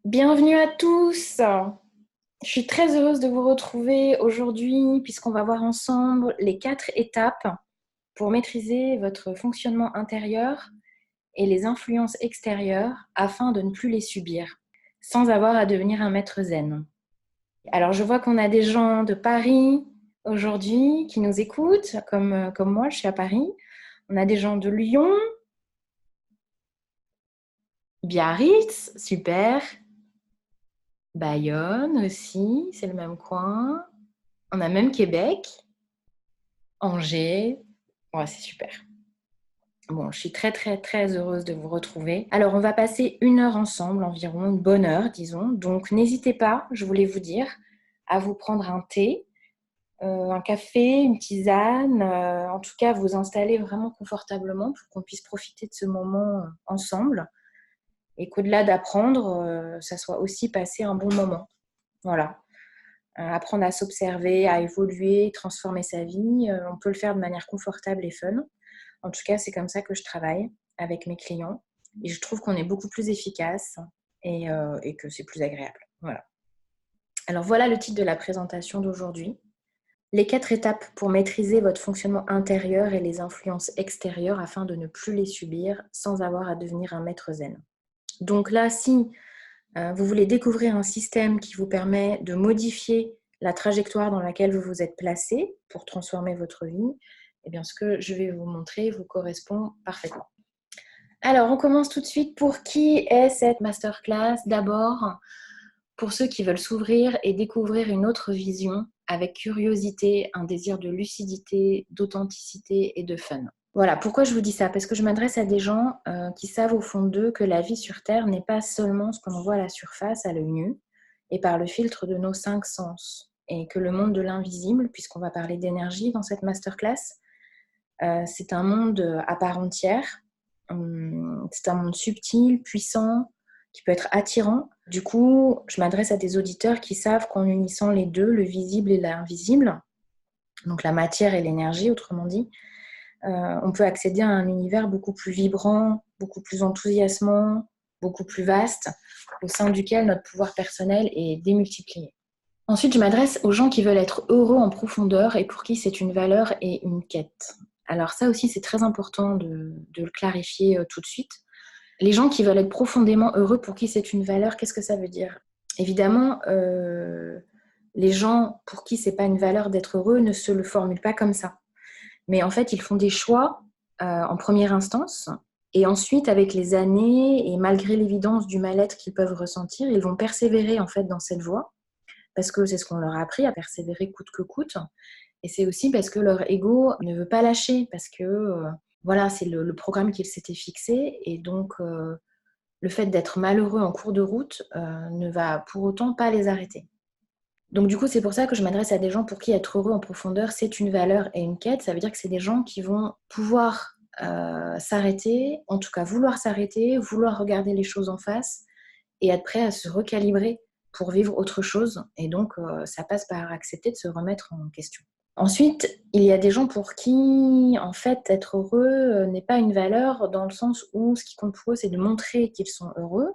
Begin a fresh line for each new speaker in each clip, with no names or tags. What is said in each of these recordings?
Bienvenue à tous. Je suis très heureuse de vous retrouver aujourd'hui puisqu'on va voir ensemble les 4 étapes pour maîtriser votre fonctionnement intérieur et les influences extérieures afin de ne plus les subir, sans avoir à devenir un maître zen. Alors je vois qu'on a des gens de Paris aujourd'hui qui nous écoutent, comme moi, je suis à Paris. On a des gens de Lyon, Biarritz, super. Bayonne aussi, c'est le même coin. On a même Québec, Angers. Ouais, c'est super. Bon, je suis très, très, très heureuse de vous retrouver. Alors, on va passer 1 heure ensemble, environ une bonne heure, disons. Donc, n'hésitez pas, je voulais vous dire, à vous prendre un thé, un café, une tisane. En tout cas, vous installer vraiment confortablement pour qu'on puisse profiter de ce moment ensemble. Et qu'au-delà d'apprendre, ça soit aussi passer un bon moment. Voilà. Apprendre à s'observer, à évoluer, transformer sa vie. On peut le faire de manière confortable et fun. En tout cas, c'est comme ça que je travaille avec mes clients. Et je trouve qu'on est beaucoup plus efficace et que c'est plus agréable. Voilà. Alors voilà le titre de la présentation d'aujourd'hui. Les 4 étapes pour maîtriser votre fonctionnement intérieur et les influences extérieures afin de ne plus les subir sans avoir à devenir un maître zen. Donc là, si vous voulez découvrir un système qui vous permet de modifier la trajectoire dans laquelle vous vous êtes placé pour transformer votre vie, eh bien, ce que je vais vous montrer vous correspond parfaitement. Alors, on commence tout de suite. Pour qui est cette masterclass? D'abord, pour ceux qui veulent s'ouvrir et découvrir une autre vision avec curiosité, un désir de lucidité, d'authenticité et de fun. Voilà, pourquoi je vous dis ça? Parce que je m'adresse à des gens qui savent au fond d'eux que la vie sur Terre n'est pas seulement ce que l'on voit à la surface, à l'œil nu, et par le filtre de nos 5 sens. Et que le monde de l'invisible, puisqu'on va parler d'énergie dans cette masterclass, c'est un monde à part entière. C'est un monde subtil, puissant, qui peut être attirant. Du coup, je m'adresse à des auditeurs qui savent qu'en unissant les deux, le visible et l'invisible, donc la matière et l'énergie, autrement dit, on peut accéder à un univers beaucoup plus vibrant, beaucoup plus enthousiasmant, beaucoup plus vaste, au sein duquel notre pouvoir personnel est démultiplié. Ensuite, je m'adresse aux gens qui veulent être heureux en profondeur et pour qui c'est une valeur et une quête. Alors ça aussi, c'est très important de le clarifier tout de suite. Les gens qui veulent être profondément heureux, pour qui c'est une valeur, qu'est-ce que ça veut dire? Évidemment, les gens pour qui c'est pas une valeur d'être heureux ne se le formulent pas comme ça. Mais en fait, ils font des choix en première instance. Et ensuite, avec les années et malgré l'évidence du mal-être qu'ils peuvent ressentir, ils vont persévérer en fait dans cette voie parce que c'est ce qu'on leur a appris, à persévérer coûte que coûte. Et c'est aussi parce que leur ego ne veut pas lâcher, parce que voilà, c'est le programme qu'ils s'étaient fixé. Et donc, le fait d'être malheureux en cours de route ne va pour autant pas les arrêter. Donc du coup, c'est pour ça que je m'adresse à des gens pour qui être heureux en profondeur, c'est une valeur et une quête. Ça veut dire que c'est des gens qui vont pouvoir s'arrêter, en tout cas vouloir s'arrêter, vouloir regarder les choses en face et être prêt à se recalibrer pour vivre autre chose. Et donc, ça passe par accepter de se remettre en question. Ensuite, il y a des gens pour qui, en fait, être heureux n'est pas une valeur dans le sens où ce qui compte pour eux, c'est de montrer qu'ils sont heureux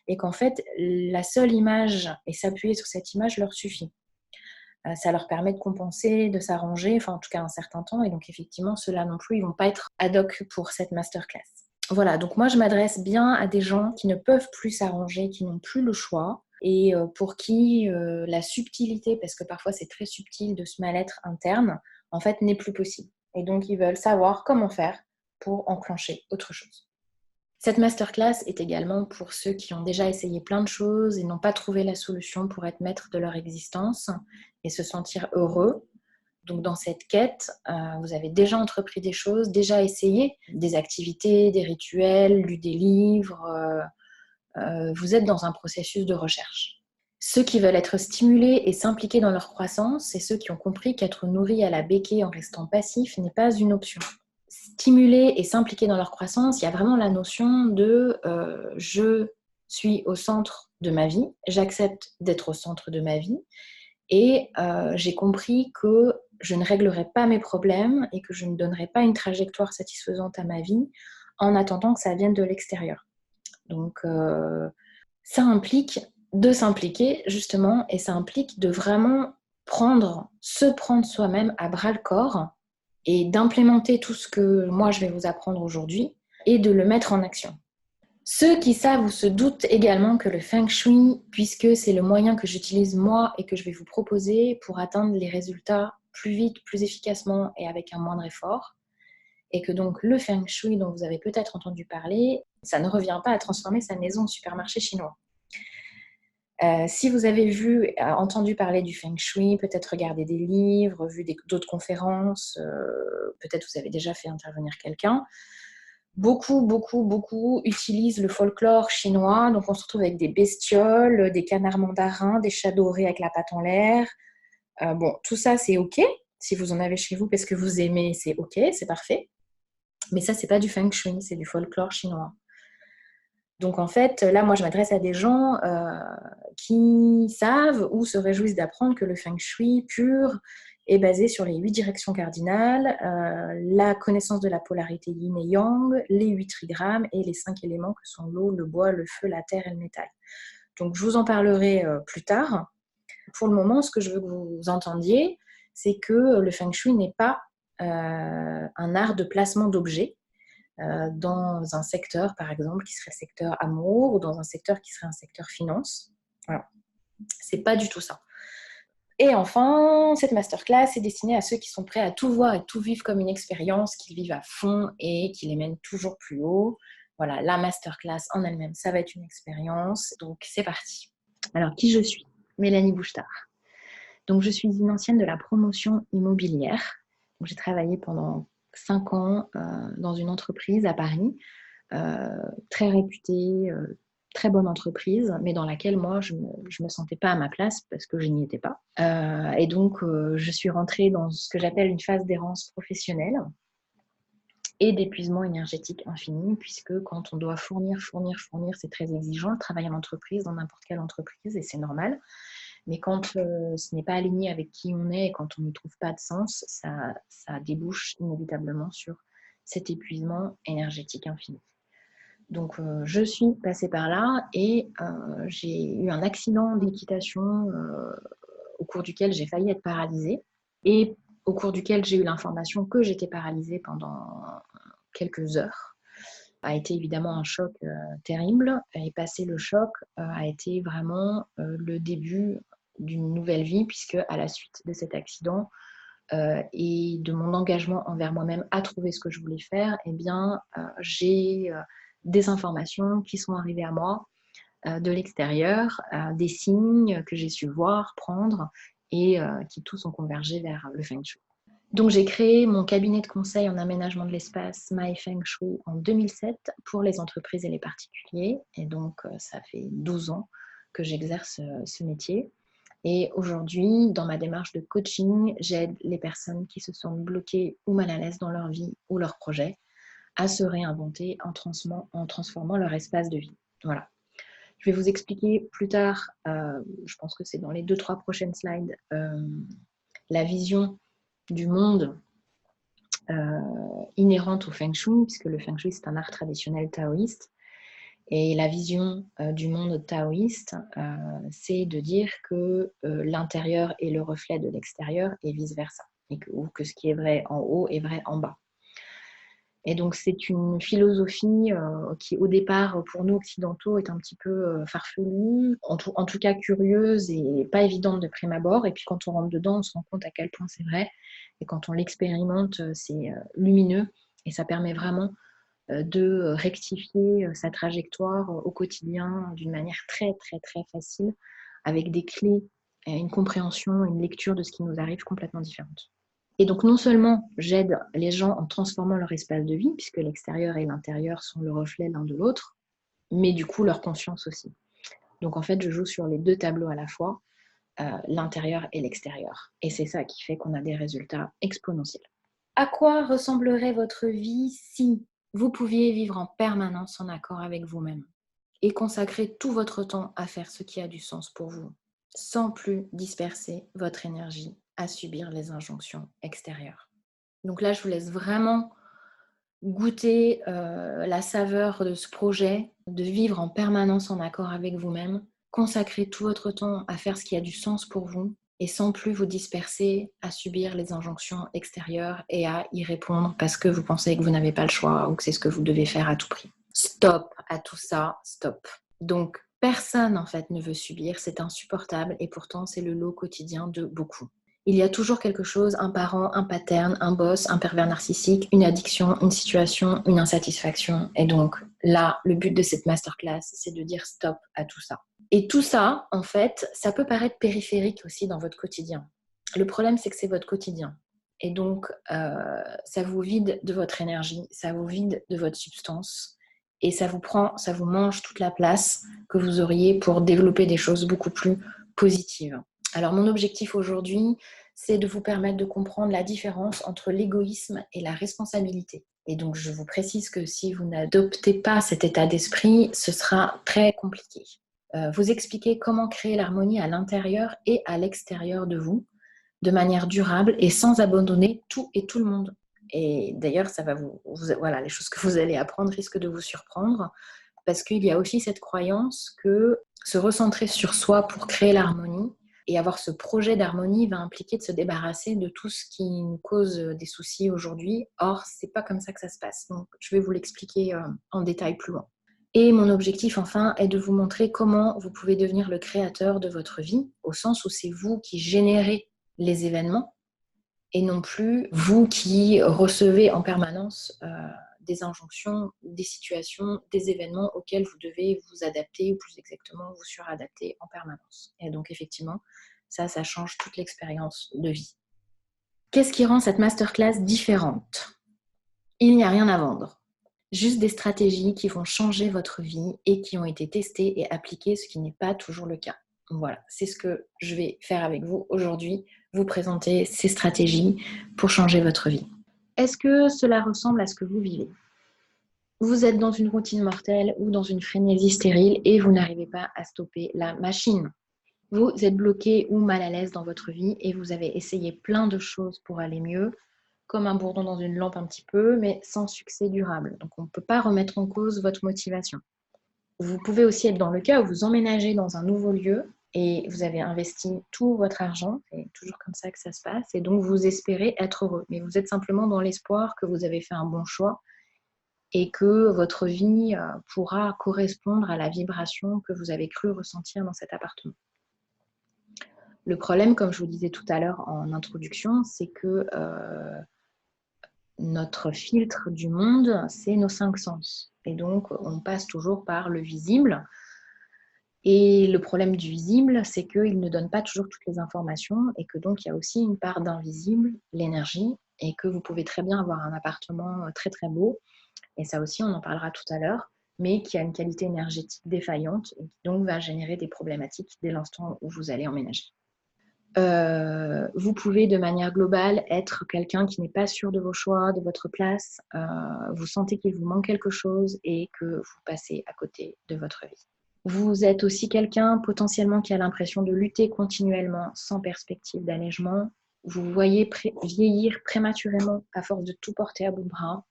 et qu'en fait, la seule image et s'appuyer sur cette image leur suffit. Ça leur permet de compenser, de s'arranger, enfin en tout cas un certain temps. Et donc effectivement, ceux-là non plus, ils ne vont pas être ad hoc pour cette masterclass. Voilà, donc moi je m'adresse bien à des gens qui ne peuvent plus s'arranger, qui n'ont plus le choix et pour qui la subtilité, parce que parfois c'est très subtil de ce mal-être interne, en fait n'est plus possible. Et donc ils veulent savoir comment faire pour enclencher autre chose. Cette masterclass est également pour ceux qui ont déjà essayé plein de choses et n'ont pas trouvé la solution pour être maître de leur existence et se sentir heureux. Donc dans cette quête, vous avez déjà entrepris des choses, déjà essayé des activités, des rituels, lu des livres. Vous êtes dans un processus de recherche. Ceux qui veulent être stimulés et s'impliquer dans leur croissance, c'est ceux qui ont compris qu'être nourri à la béquille en restant passif n'est pas une option. Stimuler et s'impliquer dans leur croissance, il y a vraiment la notion de je suis au centre de ma vie, j'accepte d'être au centre de ma vie et j'ai compris que je ne réglerai pas mes problèmes et que je ne donnerai pas une trajectoire satisfaisante à ma vie en attendant que ça vienne de l'extérieur. Donc ça implique de s'impliquer justement, et ça implique de vraiment se prendre soi-même à bras le corps et d'implémenter tout ce que moi je vais vous apprendre aujourd'hui et de le mettre en action. Ceux qui savent ou se doutent également que le Feng Shui, puisque c'est le moyen que j'utilise moi et que je vais vous proposer pour atteindre les résultats plus vite, plus efficacement et avec un moindre effort, et que donc le Feng Shui dont vous avez peut-être entendu parler, ça ne revient pas à transformer sa maison en supermarché chinois. Si vous avez entendu parler du Feng Shui, peut-être regardé des livres, vu d'autres conférences, peut-être vous avez déjà fait intervenir quelqu'un, beaucoup utilisent le folklore chinois. Donc on se retrouve avec des bestioles, des canards mandarins, des chats dorés avec la patte en l'air. Bon, tout ça c'est ok. Si vous en avez chez vous parce que vous aimez, c'est ok, c'est parfait. Mais ça, c'est pas du Feng Shui, c'est du folklore chinois. Donc en fait, là, moi, je m'adresse à des gens qui savent ou se réjouissent d'apprendre que le Feng Shui pur est basé sur les 8 directions cardinales, la connaissance de la polarité yin et yang, les 8 trigrammes et les 5 éléments que sont l'eau, le bois, le feu, la terre et le métal. Donc je vous en parlerai plus tard. Pour le moment, ce que je veux que vous entendiez, c'est que le Feng Shui n'est pas un art de placement d'objets dans un secteur, par exemple, qui serait secteur amour, ou dans un secteur qui serait un secteur finance. Voilà. C'est pas du tout ça. Et enfin, cette masterclass est destinée à ceux qui sont prêts à tout voir et tout vivre comme une expérience, qu'ils vivent à fond et qui les mènent toujours plus haut. Voilà, la masterclass en elle-même, ça va être une expérience. Donc, c'est parti. Alors, qui je suis? Mélanie Bouchetard. Donc, je suis une ancienne de la promotion immobilière. Donc, j'ai travaillé pendant 5 ans dans une entreprise à Paris, très réputée, très bonne entreprise, mais dans laquelle moi, je me sentais pas à ma place parce que je n'y étais pas. Et donc, je suis rentrée dans ce que j'appelle une phase d'errance professionnelle et d'épuisement énergétique infini, puisque quand on doit fournir, c'est très exigeant. Le travail en entreprise, dans n'importe quelle entreprise, et c'est normal. Mais quand ce n'est pas aligné avec qui on est et quand on n'y trouve pas de sens, ça débouche inévitablement sur cet épuisement énergétique infini. Donc, je suis passée par là et j'ai eu un accident d'équitation au cours duquel j'ai failli être paralysée et au cours duquel j'ai eu l'information que j'étais paralysée pendant quelques heures. A été évidemment un choc terrible et passer le choc a été vraiment le début d'une nouvelle vie puisque à la suite de cet accident et de mon engagement envers moi-même à trouver ce que je voulais faire, eh bien, j'ai des informations qui sont arrivées à moi de l'extérieur, des signes que j'ai su voir, prendre et qui tous ont convergé vers le Feng Shui. Donc j'ai créé mon cabinet de conseil en aménagement de l'espace My Feng Shui en 2007 pour les entreprises et les particuliers. Et donc ça fait 12 ans que j'exerce ce métier. Et aujourd'hui, dans ma démarche de coaching, j'aide les personnes qui se sentent bloquées ou mal à l'aise dans leur vie ou leur projet à se réinventer en transformant leur espace de vie. Voilà. Je vais vous expliquer plus tard, je pense que c'est dans les 2-3 prochaines slides, la vision du monde inhérente au Feng Shui, puisque le Feng Shui, c'est un art traditionnel taoïste. Et la vision du monde taoïste, c'est de dire que l'intérieur est le reflet de l'extérieur et vice-versa. Ou que ce qui est vrai en haut est vrai en bas. Et donc, c'est une philosophie qui, au départ, pour nous occidentaux, est un petit peu farfelue, en tout cas curieuse et pas évidente de prime abord. Et puis, quand on rentre dedans, on se rend compte à quel point c'est vrai. Et quand on l'expérimente, c'est lumineux. Et ça permet vraiment de rectifier sa trajectoire au quotidien d'une manière très, très, très facile, avec des clés, une compréhension, une lecture de ce qui nous arrive complètement différente. Et donc, non seulement j'aide les gens en transformant leur espace de vie, puisque l'extérieur et l'intérieur sont le reflet l'un de l'autre, mais du coup, leur conscience aussi. Donc, en fait, je joue sur les 2 tableaux à la fois, l'intérieur et l'extérieur. Et c'est ça qui fait qu'on a des résultats exponentiels. À quoi ressemblerait votre vie si vous pouviez vivre en permanence en accord avec vous-même et consacrer tout votre temps à faire ce qui a du sens pour vous, sans plus disperser votre énergie à subir les injonctions extérieures. Donc là, je vous laisse vraiment goûter la saveur de ce projet, de vivre en permanence en accord avec vous-même, Consacrez tout votre temps à faire ce qui a du sens pour vous et sans plus vous disperser à subir les injonctions extérieures et à y répondre parce que vous pensez que vous n'avez pas le choix ou que c'est ce que vous devez faire à tout prix. Stop à tout ça, stop. Donc, personne en fait ne veut subir, c'est insupportable et pourtant c'est le lot quotidien de beaucoup. Il y a toujours quelque chose, un parent, un pattern, un boss, un pervers narcissique, une addiction, une situation, une insatisfaction. Et donc là, le but de cette masterclass, c'est de dire stop à tout ça. Et tout ça, en fait, ça peut paraître périphérique aussi dans votre quotidien. Le problème, c'est que c'est votre quotidien. Et donc, ça vous vide de votre énergie, ça vous vide de votre substance et ça vous mange toute la place que vous auriez pour développer des choses beaucoup plus positives. Alors, mon objectif aujourd'hui, c'est de vous permettre de comprendre la différence entre l'égoïsme et la responsabilité. Et donc, je vous précise que si vous n'adoptez pas cet état d'esprit, ce sera très compliqué. Vous expliquer comment créer l'harmonie à l'intérieur et à l'extérieur de vous, de manière durable et sans abandonner tout et tout le monde. Et d'ailleurs, ça va voilà, les choses que vous allez apprendre risquent de vous surprendre parce qu'il y a aussi cette croyance que se recentrer sur soi pour créer l'harmonie et avoir ce projet d'harmonie va impliquer de se débarrasser de tout ce qui nous cause des soucis aujourd'hui. Or, c'est pas comme ça que ça se passe. Donc, je vais vous l'expliquer en détail plus loin. Et mon objectif, enfin, est de vous montrer comment vous pouvez devenir le créateur de votre vie, au sens où c'est vous qui générez les événements et non plus vous qui recevez en permanence des injonctions, des situations, des événements auxquels vous devez vous adapter ou plus exactement vous suradapter en permanence. Et donc effectivement, ça change toute l'expérience de vie. Qu'est-ce qui rend cette masterclass différente? Il n'y a rien à vendre. Juste des stratégies qui vont changer votre vie et qui ont été testées et appliquées, ce qui n'est pas toujours le cas. Voilà, c'est ce que je vais faire avec vous aujourd'hui, vous présenter ces stratégies pour changer votre vie. Est-ce que cela ressemble à ce que vous vivez? Vous êtes dans une routine mortelle ou dans une frénésie stérile et vous n'arrivez pas à stopper la machine. Vous êtes bloqué ou mal à l'aise dans votre vie et vous avez essayé plein de choses pour aller mieux, comme un bourdon dans une lampe un petit peu, mais sans succès durable. Donc on ne peut pas remettre en cause votre motivation. Vous pouvez aussi être dans le cas où vous emménagez dans un nouveau lieu et vous avez investi tout votre argent, c'est toujours comme ça que ça se passe, et donc vous espérez être heureux. Mais vous êtes simplement dans l'espoir que vous avez fait un bon choix et que votre vie pourra correspondre à la vibration que vous avez cru ressentir dans cet appartement. Le problème, comme je vous disais tout à l'heure en introduction, c'est que notre filtre du monde, c'est nos 5 sens. Et donc, on passe toujours par le visible. Et le problème du visible, c'est qu'il ne donne pas toujours toutes les informations et que donc il y a aussi une part d'invisible, l'énergie, et que vous pouvez très bien avoir un appartement très très beau, et ça aussi on en parlera tout à l'heure, mais qui a une qualité énergétique défaillante et qui donc va générer des problématiques dès l'instant où vous allez emménager. Vous pouvez de manière globale être quelqu'un qui n'est pas sûr de vos choix, de votre place, vous sentez qu'il vous manque quelque chose et que vous passez à côté de votre vie. Vous êtes aussi quelqu'un potentiellement qui a l'impression de lutter continuellement sans perspective d'allègement. Vous voyez vieillir prématurément à force de tout porter à bout de bras.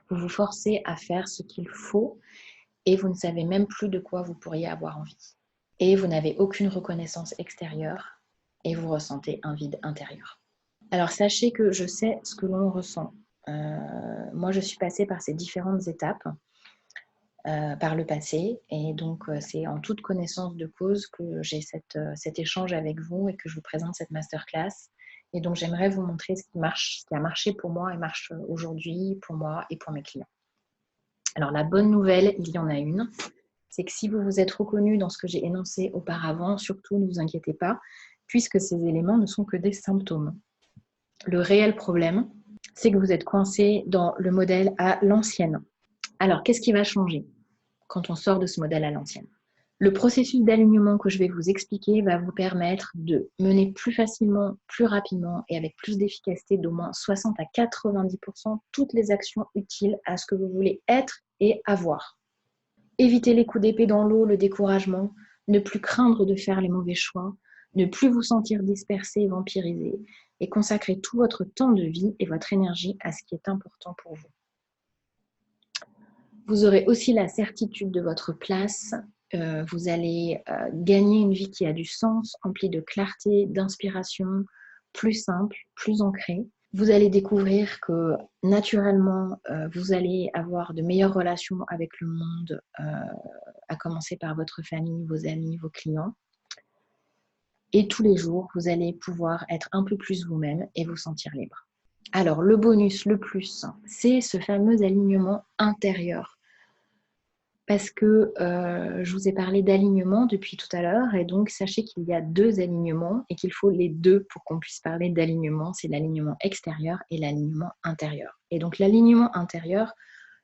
Vous vous forcez à faire ce qu'il faut et vous ne savez même plus de quoi vous pourriez avoir envie. Et vous n'avez aucune reconnaissance extérieure et vous ressentez un vide intérieur. Alors sachez que je sais ce que l'on ressent. Moi, je suis passée par ces différentes étapes par le passé et donc c'est en toute connaissance de cause que j'ai cet échange avec vous et que je vous présente cette masterclass. Et donc j'aimerais vous montrer ce qui a marché pour moi et marche aujourd'hui pour moi et pour mes clients. Alors la bonne nouvelle, il y en a une, c'est que si vous vous êtes reconnu dans ce que j'ai énoncé auparavant, surtout ne vous inquiétez pas, puisque ces éléments ne sont que des symptômes. Le réel problème, c'est que vous êtes coincé dans le modèle à l'ancienne. Alors, qu'est-ce qui va changer quand on sort de ce modèle à l'ancienne? Le processus d'alignement que je vais vous expliquer va vous permettre de mener plus facilement, plus rapidement et avec plus d'efficacité d'au moins 60 à 90% toutes les actions utiles à ce que vous voulez être et avoir. Évitez les coups d'épée dans l'eau, le découragement, ne plus craindre de faire les mauvais choix, ne plus vous sentir dispersé et vampirisé et consacrer tout votre temps de vie et votre énergie à ce qui est important pour vous. Vous aurez aussi la certitude de votre place Vous allez gagner une vie qui a du sens, emplie de clarté, d'inspiration, plus simple, plus ancrée. Vous allez découvrir que naturellement, vous allez avoir de meilleures relations avec le monde, à commencer par votre famille, vos amis, vos clients. Et tous les jours, vous allez pouvoir être un peu plus vous-même et vous sentir libre. Alors, le bonus, le plus, c'est ce fameux alignement intérieur. Parce que je vous ai parlé d'alignement depuis tout à l'heure, et donc sachez qu'il y a 2 alignements et qu'il faut les 2 pour qu'on puisse parler d'alignement. C'est l'alignement extérieur et l'alignement intérieur. Et donc l'alignement intérieur,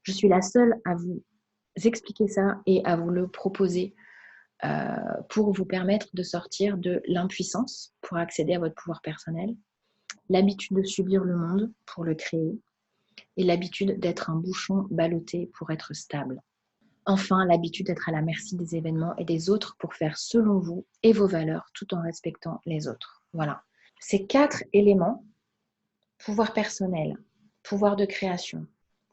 je suis la seule à vous expliquer ça et à vous le proposer pour vous permettre de sortir de l'impuissance, pour accéder à votre pouvoir personnel, l'habitude de subir le monde pour le créer, et l'habitude d'être un bouchon ballotté pour être stable. Enfin, l'habitude d'être à la merci des événements et des autres pour faire selon vous et vos valeurs tout en respectant les autres. Voilà. Ces 4 éléments, pouvoir personnel, pouvoir de création,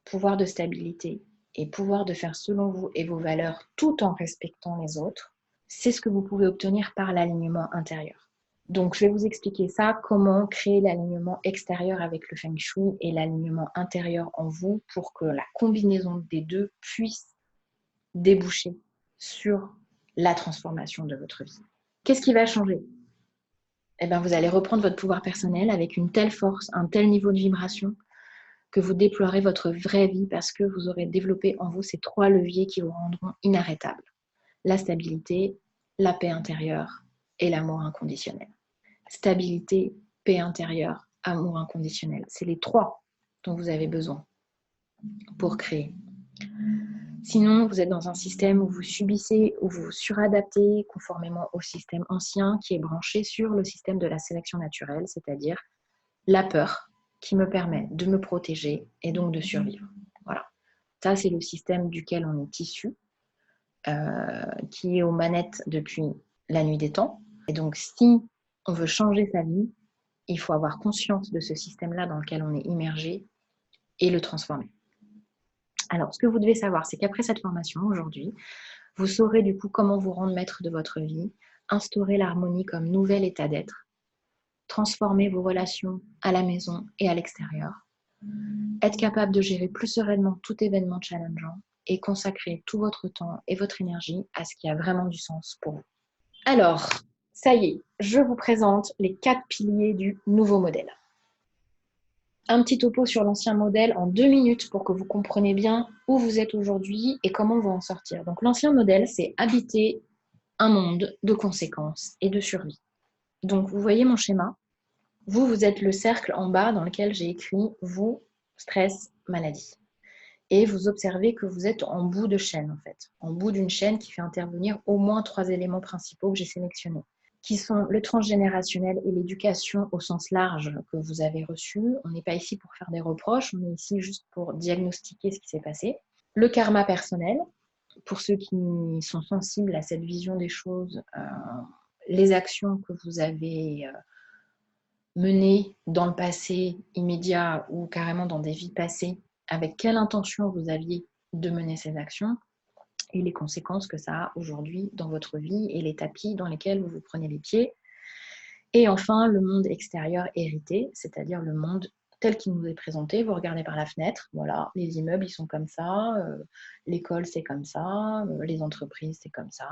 pouvoir de stabilité et pouvoir de faire selon vous et vos valeurs tout en respectant les autres, c'est ce que vous pouvez obtenir par l'alignement intérieur. Donc, je vais vous expliquer ça, comment créer l'alignement extérieur avec le Feng Shui et l'alignement intérieur en vous pour que la combinaison des deux puisse déboucher sur la transformation de votre vie. Qu'est-ce qui va changer? Eh bien, vous allez reprendre votre pouvoir personnel avec une telle force, un tel niveau de vibration que vous déploierez votre vraie vie parce que vous aurez développé en vous ces 3 leviers qui vous rendront inarrêtables. La stabilité, la paix intérieure et l'amour inconditionnel. Stabilité, paix intérieure, amour inconditionnel. C'est les 3 dont vous avez besoin pour créer. Sinon, vous êtes dans un système où vous subissez, où vous suradaptez conformément au système ancien qui est branché sur le système de la sélection naturelle, c'est-à-dire la peur qui me permet de me protéger et donc de survivre. Voilà. Ça, c'est le système duquel on est issu, qui est aux manettes depuis la nuit des temps. Et donc, si on veut changer sa vie, il faut avoir conscience de ce système-là dans lequel on est immergé et le transformer. Alors, ce que vous devez savoir, c'est qu'après cette formation, aujourd'hui, vous saurez du coup comment vous rendre maître de votre vie, instaurer l'harmonie comme nouvel état d'être, transformer vos relations à la maison et à l'extérieur, être capable de gérer plus sereinement tout événement challengeant et consacrer tout votre temps et votre énergie à ce qui a vraiment du sens pour vous. Alors, ça y est, je vous présente les 4 piliers du nouveau modèle. Un petit topo sur l'ancien modèle en 2 minutes pour que vous compreniez bien où vous êtes aujourd'hui et comment vous en sortir. Donc l'ancien modèle, c'est habiter un monde de conséquences et de survie. Donc vous voyez mon schéma. Vous êtes le cercle en bas dans lequel j'ai écrit vous, stress, maladie. Et vous observez que vous êtes en bout de chaîne en fait. En bout d'une chaîne qui fait intervenir au moins 3 éléments principaux que j'ai sélectionnés, qui sont le transgénérationnel et l'éducation au sens large que vous avez reçu. On n'est pas ici pour faire des reproches, on est ici juste pour diagnostiquer ce qui s'est passé. Le karma personnel, pour ceux qui sont sensibles à cette vision des choses, les actions que vous avez menées dans le passé immédiat ou carrément dans des vies passées, avec quelle intention vous aviez de mener ces actions, et les conséquences que ça a aujourd'hui dans votre vie et les tapis dans lesquels vous vous prenez les pieds. Et enfin, le monde extérieur hérité, c'est-à-dire le monde tel qu'il nous est présenté. Vous regardez par la fenêtre, voilà, les immeubles, ils sont comme ça, l'école, c'est comme ça, les entreprises, c'est comme ça,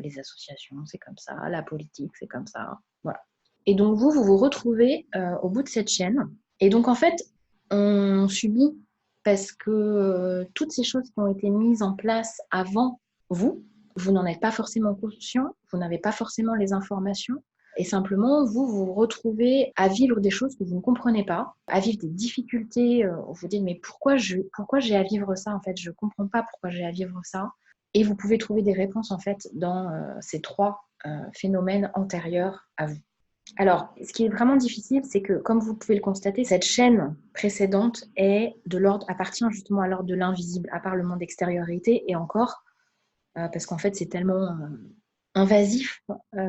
les associations, c'est comme ça, la politique, c'est comme ça, voilà. Et donc, vous vous retrouvez au bout de cette chaîne. Et donc, en fait, on subit parce que toutes ces choses qui ont été mises en place avant vous, vous n'en êtes pas forcément conscient, vous n'avez pas forcément les informations, et simplement, vous vous retrouvez à vivre des choses que vous ne comprenez pas, à vivre des difficultés, vous vous dites mais pourquoi j'ai à vivre ça en fait, je ne comprends pas pourquoi j'ai à vivre ça, et vous pouvez trouver des réponses en fait dans ces 3 phénomènes antérieurs à vous. Alors, ce qui est vraiment difficile, c'est que, comme vous pouvez le constater, cette chaîne précédente appartient justement à l'ordre de l'invisible, à part le monde extériorité, et encore, parce qu'en fait, c'est tellement invasif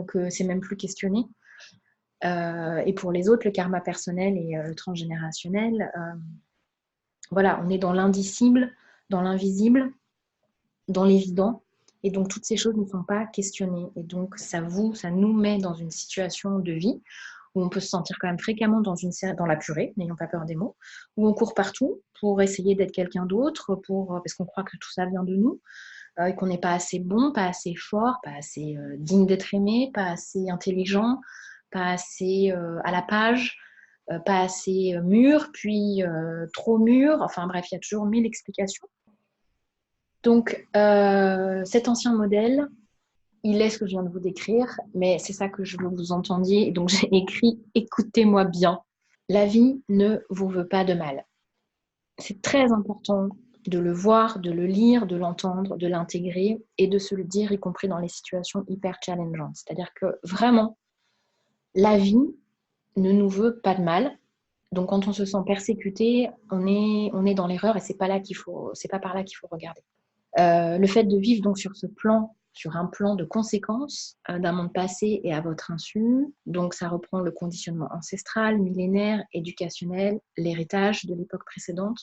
que c'est même plus questionné. Et pour les autres, le karma personnel et le transgénérationnel, voilà, on est dans l'indicible, dans l'invisible, dans l'évident, Et donc, toutes ces choses ne sont pas questionnées. Et donc, ça nous met dans une situation de vie où on peut se sentir quand même fréquemment dans la purée, n'ayons pas peur des mots, où on court partout pour essayer d'être quelqu'un d'autre, parce qu'on croit que tout ça vient de nous, et qu'on n'est pas assez bon, pas assez fort, pas assez digne d'être aimé, pas assez intelligent, pas assez à la page, pas assez mûr, puis trop mûr. Enfin bref, il y a toujours 1000 explications. Donc, cet ancien modèle, il est ce que je viens de vous décrire, mais c'est ça que je veux que vous entendiez. Donc, j'ai écrit « Écoutez-moi bien ». La vie ne vous veut pas de mal. C'est très important de le voir, de le lire, de l'entendre, de l'intégrer et de se le dire, y compris dans les situations hyper challengeantes. C'est-à-dire que vraiment, la vie ne nous veut pas de mal. Donc, quand on se sent persécuté, on est dans l'erreur et c'est pas par là qu'il faut regarder. Le fait de vivre donc sur un plan de conséquences d'un monde passé et à votre insu, donc ça reprend le conditionnement ancestral, millénaire, éducationnel, l'héritage de l'époque précédente.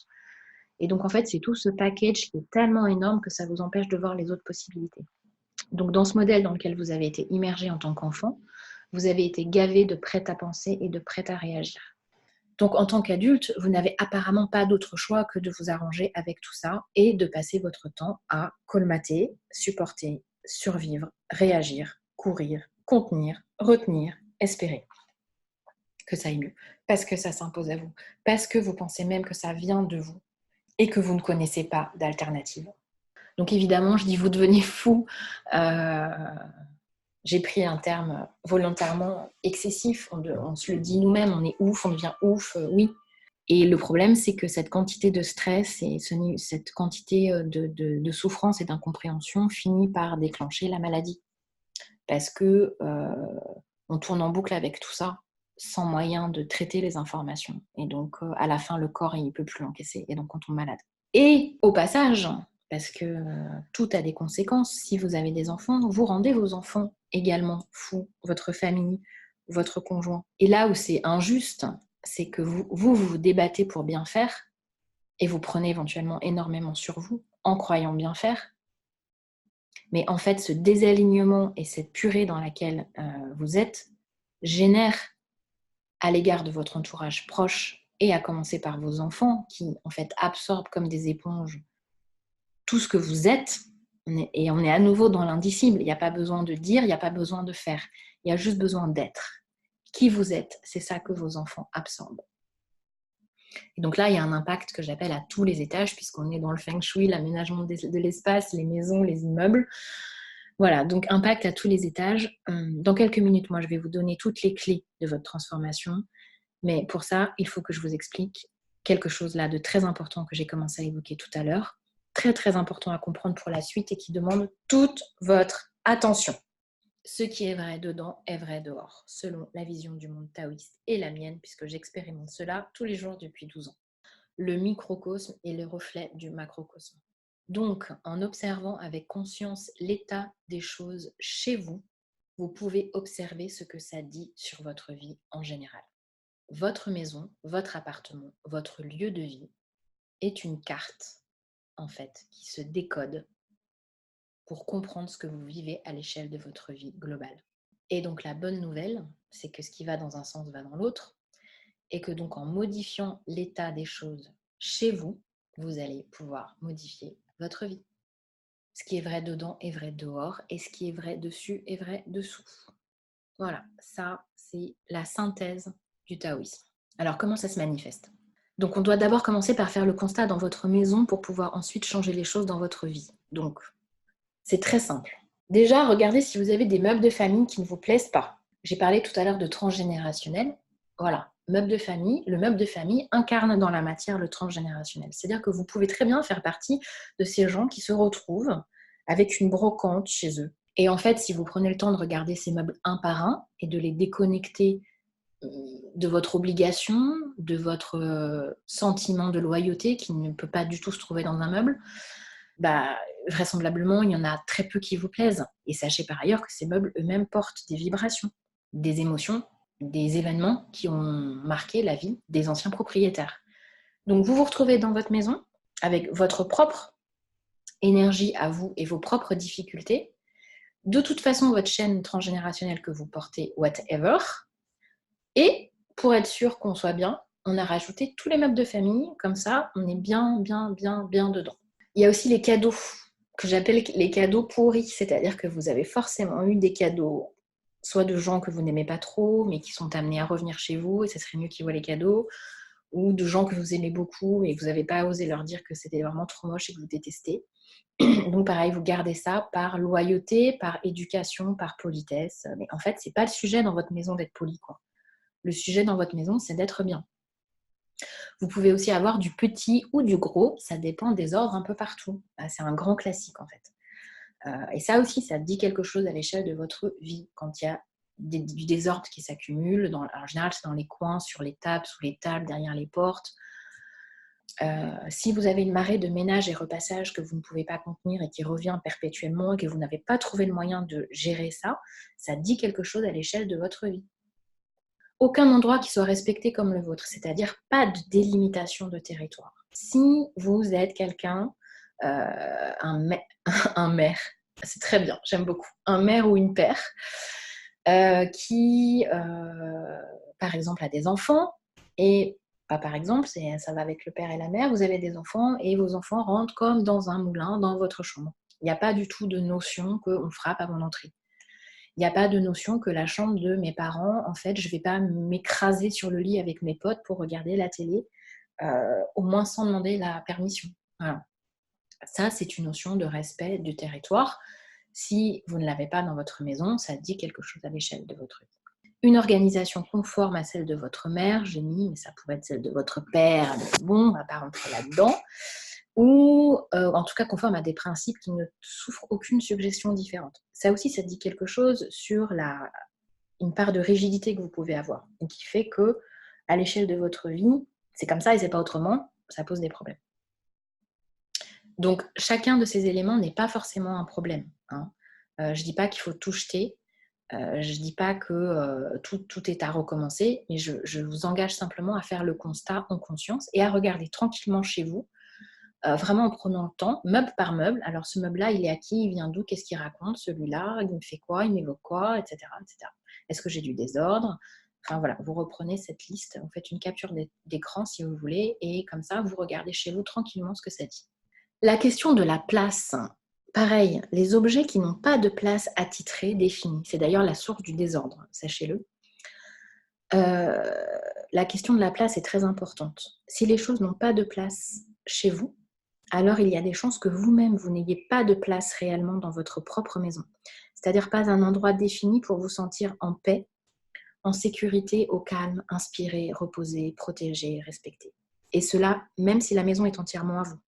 Et donc en fait, c'est tout ce package qui est tellement énorme que ça vous empêche de voir les autres possibilités. Donc dans ce modèle dans lequel vous avez été immergé en tant qu'enfant, vous avez été gavé de prêt à penser et de prêt à réagir. Donc, en tant qu'adulte, vous n'avez apparemment pas d'autre choix que de vous arranger avec tout ça et de passer votre temps à colmater, supporter, survivre, réagir, courir, contenir, retenir, espérer que ça aille mieux. Parce que ça s'impose à vous. Parce que vous pensez même que ça vient de vous et que vous ne connaissez pas d'alternative. Donc, évidemment, je dis vous devenez fou. J'ai pris un terme volontairement excessif. On se le dit nous-mêmes, on est ouf, on devient ouf, oui. Et le problème, c'est que cette quantité de stress et cette quantité de souffrance et d'incompréhension finit par déclencher la maladie. Parce que on tourne en boucle avec tout ça, sans moyen de traiter les informations. Et donc, à la fin, le corps, il ne peut plus encaisser. Et donc, on tombe malade. Et au passage, parce que tout a des conséquences, si vous avez des enfants, vous rendez vos enfants également fous, votre famille, votre conjoint. Et là où c'est injuste, c'est que vous débattez pour bien faire et vous prenez éventuellement énormément sur vous en croyant bien faire. Mais en fait, ce désalignement et cette purée dans laquelle vous êtes génère à l'égard de votre entourage proche et à commencer par vos enfants qui, en fait, absorbent comme des éponges tout ce que vous êtes. Et on est à nouveau dans l'indicible. Il n'y a pas besoin de dire, il n'y a pas besoin de faire. Il y a juste besoin d'être. Qui vous êtes, c'est ça que vos enfants absorbent. Et donc là, il y a un impact que j'appelle à tous les étages, puisqu'on est dans le feng shui, l'aménagement de l'espace, les maisons, les immeubles. Voilà, donc impact à tous les étages. Dans quelques minutes, moi, je vais vous donner toutes les clés de votre transformation. Mais pour ça, il faut que je vous explique quelque chose là de très important que j'ai commencé à évoquer tout à l'heure. Très, très important à comprendre pour la suite et qui demande toute votre attention. Ce qui est vrai dedans est vrai dehors, selon la vision du monde taoïste et la mienne, puisque j'expérimente cela tous les jours depuis 12 ans. Le microcosme est le reflet du macrocosme. Donc, en observant avec conscience l'état des choses chez vous, vous pouvez observer ce que ça dit sur votre vie en général. Votre maison, votre appartement, votre lieu de vie est une carte, en fait, qui se décode pour comprendre ce que vous vivez à l'échelle de votre vie globale. Et donc la bonne nouvelle, c'est que ce qui va dans un sens va dans l'autre, et que donc en modifiant l'état des choses chez vous, vous allez pouvoir modifier votre vie. Ce qui est vrai dedans est vrai dehors, et ce qui est vrai dessus est vrai dessous. Voilà, ça c'est la synthèse du taoïsme. Alors comment ça se manifeste ? Donc on doit d'abord commencer par faire le constat dans votre maison pour pouvoir ensuite changer les choses dans votre vie. Donc c'est très simple. Déjà, regardez si vous avez des meubles de famille qui ne vous plaisent pas. J'ai parlé tout à l'heure de transgénérationnel. Voilà, meuble de famille. Le meuble de famille incarne dans la matière le transgénérationnel. C'est-à-dire que vous pouvez très bien faire partie de ces gens qui se retrouvent avec une brocante chez eux. Et en fait, si vous prenez le temps de regarder ces meubles un par un et de les déconnecter de votre obligation, de votre sentiment de loyauté qui ne peut pas du tout se trouver dans un meuble, vraisemblablement, il y en a très peu qui vous plaisent. Et sachez par ailleurs que ces meubles eux-mêmes portent des vibrations, des émotions, des événements qui ont marqué la vie des anciens propriétaires. Donc vous vous retrouvez dans votre maison avec votre propre énergie à vous et vos propres difficultés. De toute façon, votre chaîne transgénérationnelle que vous portez, whatever. Et pour être sûr qu'on soit bien, on a rajouté tous les meubles de famille. Comme ça, on est bien, bien, bien, bien dedans. Il y a aussi les cadeaux que j'appelle les cadeaux pourris. C'est-à-dire que vous avez forcément eu des cadeaux, soit de gens que vous n'aimez pas trop, mais qui sont amenés à revenir chez vous, et ça serait mieux qu'ils voient les cadeaux, ou de gens que vous aimez beaucoup, mais que vous n'avez pas osé leur dire que c'était vraiment trop moche et que vous détestez. Donc pareil, vous gardez ça par loyauté, par éducation, par politesse. Mais en fait, c'est pas le sujet dans votre maison d'être poli, quoi. Le sujet dans votre maison, c'est d'être bien. Vous pouvez aussi avoir du petit ou du gros, ça dépend des ordres un peu partout. C'est un grand classique en fait. Et ça aussi, ça dit quelque chose à l'échelle de votre vie. Quand il y a du désordre qui s'accumule, en général, c'est dans les coins, sur les tables, sous les tables, derrière les portes. Si vous avez une marée de ménage et repassage que vous ne pouvez pas contenir et qui revient perpétuellement et que vous n'avez pas trouvé le moyen de gérer ça, ça dit quelque chose à l'échelle de votre vie. Aucun endroit qui soit respecté comme le vôtre, c'est-à-dire pas de délimitation de territoire. Si vous êtes quelqu'un, un maire, c'est très bien, j'aime beaucoup, un maire ou une père qui, par exemple, a des enfants et pas par exemple, ça va avec le père et la mère, vous avez des enfants et vos enfants rentrent comme dans un moulin dans votre chambre. Il n'y a pas du tout de notion qu'on frappe avant l'entrée. Il n'y a pas de notion que la chambre de mes parents, en fait, je ne vais pas m'écraser sur le lit avec mes potes pour regarder la télé, au moins sans demander la permission. Voilà. Ça, c'est une notion de respect du territoire. Si vous ne l'avez pas dans votre maison, ça dit quelque chose à l'échelle de votre vie. Une organisation conforme à celle de votre mère, j'ai mis, mais ça pourrait être celle de votre père, mais bon, on ne va pas rentrer là-dedans, ou en tout cas conforme à des principes qui ne souffrent aucune suggestion différente. Ça aussi, ça dit quelque chose sur une part de rigidité que vous pouvez avoir, et qui fait que, à l'échelle de votre vie, c'est comme ça et c'est pas autrement, ça pose des problèmes. Donc, chacun de ces éléments n'est pas forcément un problème. Hein. Je ne dis pas qu'il faut tout jeter, je ne dis pas que tout est à recommencer, mais je vous engage simplement à faire le constat en conscience et à regarder tranquillement chez vous, vraiment en prenant le temps, meuble par meuble. Alors, ce meuble-là, il est à qui? Il vient d'où? Qu'est-ce qu'il raconte? Celui-là, il me fait quoi? Il m'évoque quoi? Etc. etc. Est-ce que j'ai du désordre? Enfin voilà, vous reprenez cette liste, vous faites une capture d'écran si vous voulez, et comme ça, vous regardez chez vous tranquillement ce que ça dit. La question de la place, pareil, les objets qui n'ont pas de place attitrée définie, c'est d'ailleurs la source du désordre, sachez-le. La question de la place est très importante. Si les choses n'ont pas de place chez vous, alors il y a des chances que vous-même, vous n'ayez pas de place réellement dans votre propre maison. C'est-à-dire pas un endroit défini pour vous sentir en paix, en sécurité, au calme, inspiré, reposé, protégé, respecté. Et cela, même si la maison est entièrement à vous.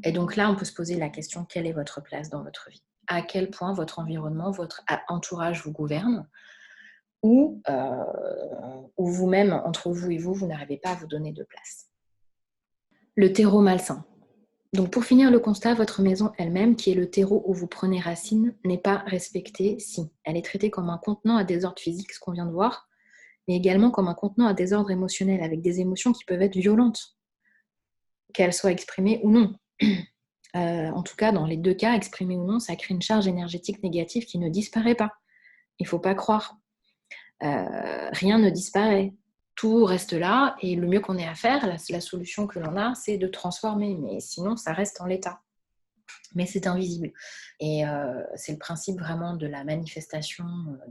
Et donc là, on peut se poser la question, quelle est votre place dans votre vie? À quel point votre environnement, votre entourage vous gouverne? Ou vous-même, entre vous et vous, vous n'arrivez pas à vous donner de place. Le terreau malsain. Donc pour finir le constat, votre maison elle-même, qui est le terreau où vous prenez racine, n'est pas respectée si elle est traitée comme un contenant à désordre physique, ce qu'on vient de voir, mais également comme un contenant à désordre émotionnel, avec des émotions qui peuvent être violentes, qu'elles soient exprimées ou non. En tout cas, dans les deux cas, exprimées ou non, ça crée une charge énergétique négative qui ne disparaît pas. Il ne faut pas croire. Rien ne disparaît. Tout reste là et le mieux qu'on ait à faire, la solution que l'on a, c'est de transformer. Mais sinon, ça reste en l'état. Mais c'est invisible. Et c'est le principe vraiment de la manifestation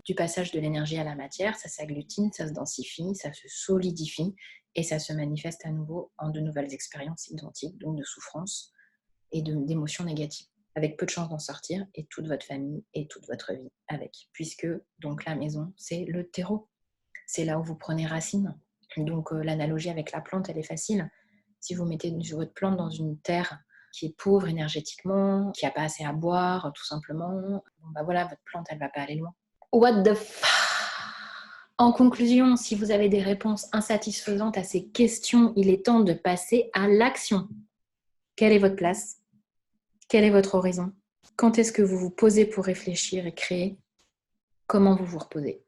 du passage de l'énergie à la matière. Ça s'agglutine, ça se densifie, ça se solidifie et ça se manifeste à nouveau en de nouvelles expériences identiques, donc de souffrance et d'émotions négatives, avec peu de chances d'en sortir, et toute votre famille et toute votre vie avec. Puisque donc la maison, c'est le terreau. C'est là où vous prenez racine. Donc l'analogie avec la plante, elle est facile. Si vous mettez votre plante dans une terre qui est pauvre énergétiquement, qui n'a pas assez à boire, tout simplement, bon, bah voilà, votre plante, elle ne va pas aller loin. What the f... En conclusion, si vous avez des réponses insatisfaisantes à ces questions, il est temps de passer à l'action. Quelle est votre place? Quel est votre horizon? Quand est-ce que vous vous posez pour réfléchir et créer? Comment vous vous reposez?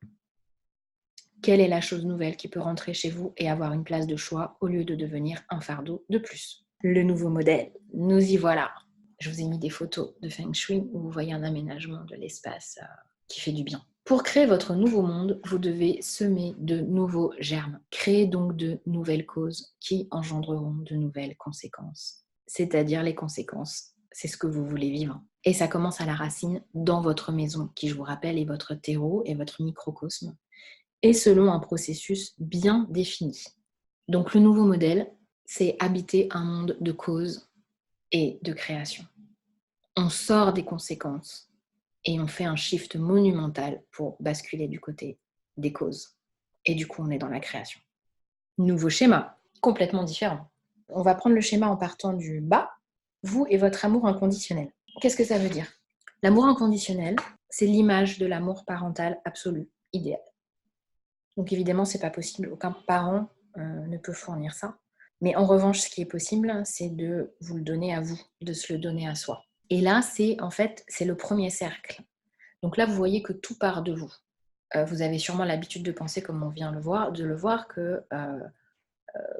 Quelle est la chose nouvelle qui peut rentrer chez vous et avoir une place de choix au lieu de devenir un fardeau de plus? Le nouveau modèle, nous y voilà. Je vous ai mis des photos de Feng Shui où vous voyez un aménagement de l'espace qui fait du bien. Pour créer votre nouveau monde, vous devez semer de nouveaux germes, créer donc de nouvelles causes qui engendreront de nouvelles conséquences. C'est-à-dire les conséquences, c'est ce que vous voulez vivre. Et ça commence à la racine dans votre maison, qui je vous rappelle est votre terreau et votre microcosme, et selon un processus bien défini. Donc le nouveau modèle, c'est habiter un monde de causes et de création. On sort des conséquences et on fait un shift monumental pour basculer du côté des causes. Et du coup, on est dans la création. Nouveau schéma, complètement différent. On va prendre le schéma en partant du bas, vous et votre amour inconditionnel. Qu'est-ce que ça veut dire? L'amour inconditionnel, c'est l'image de l'amour parental absolu, idéal. Donc évidemment, c'est pas possible, aucun parent ne peut fournir ça. Mais en revanche, ce qui est possible, c'est de vous le donner à vous, de se le donner à soi. Et là, c'est le premier cercle. Donc là, vous voyez que tout part de vous. Vous avez sûrement l'habitude de penser, comme on vient de le voir, que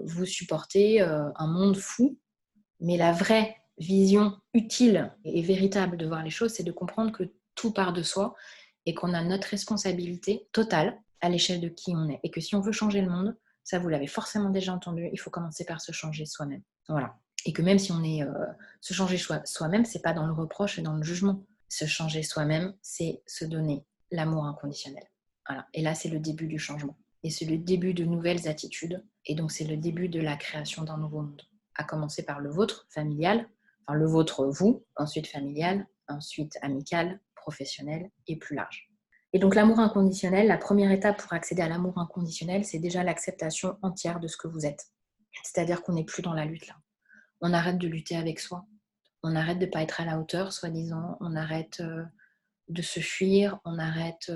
vous supportez un monde fou, mais la vraie vision utile et véritable de voir les choses, c'est de comprendre que tout part de soi et qu'on a notre responsabilité totale à l'échelle de qui on est. Et que si on veut changer le monde, ça vous l'avez forcément déjà entendu, il faut commencer par se changer soi-même. Voilà. Et que même si on est se changer soi-même, c'est pas dans le reproche et dans le jugement. Se changer soi-même, c'est se donner l'amour inconditionnel. Voilà. Et là, c'est le début du changement. Et c'est le début de nouvelles attitudes. Et donc, c'est le début de la création d'un nouveau monde. À commencer par le vôtre familial, enfin le vôtre vous, ensuite familial, ensuite amical, professionnel et plus large. Et donc l'amour inconditionnel, la première étape pour accéder à l'amour inconditionnel, c'est déjà l'acceptation entière de ce que vous êtes. C'est-à-dire qu'on n'est plus dans la lutte là. On arrête de lutter avec soi. On arrête de ne pas être à la hauteur, soi-disant. On arrête de se fuir. On arrête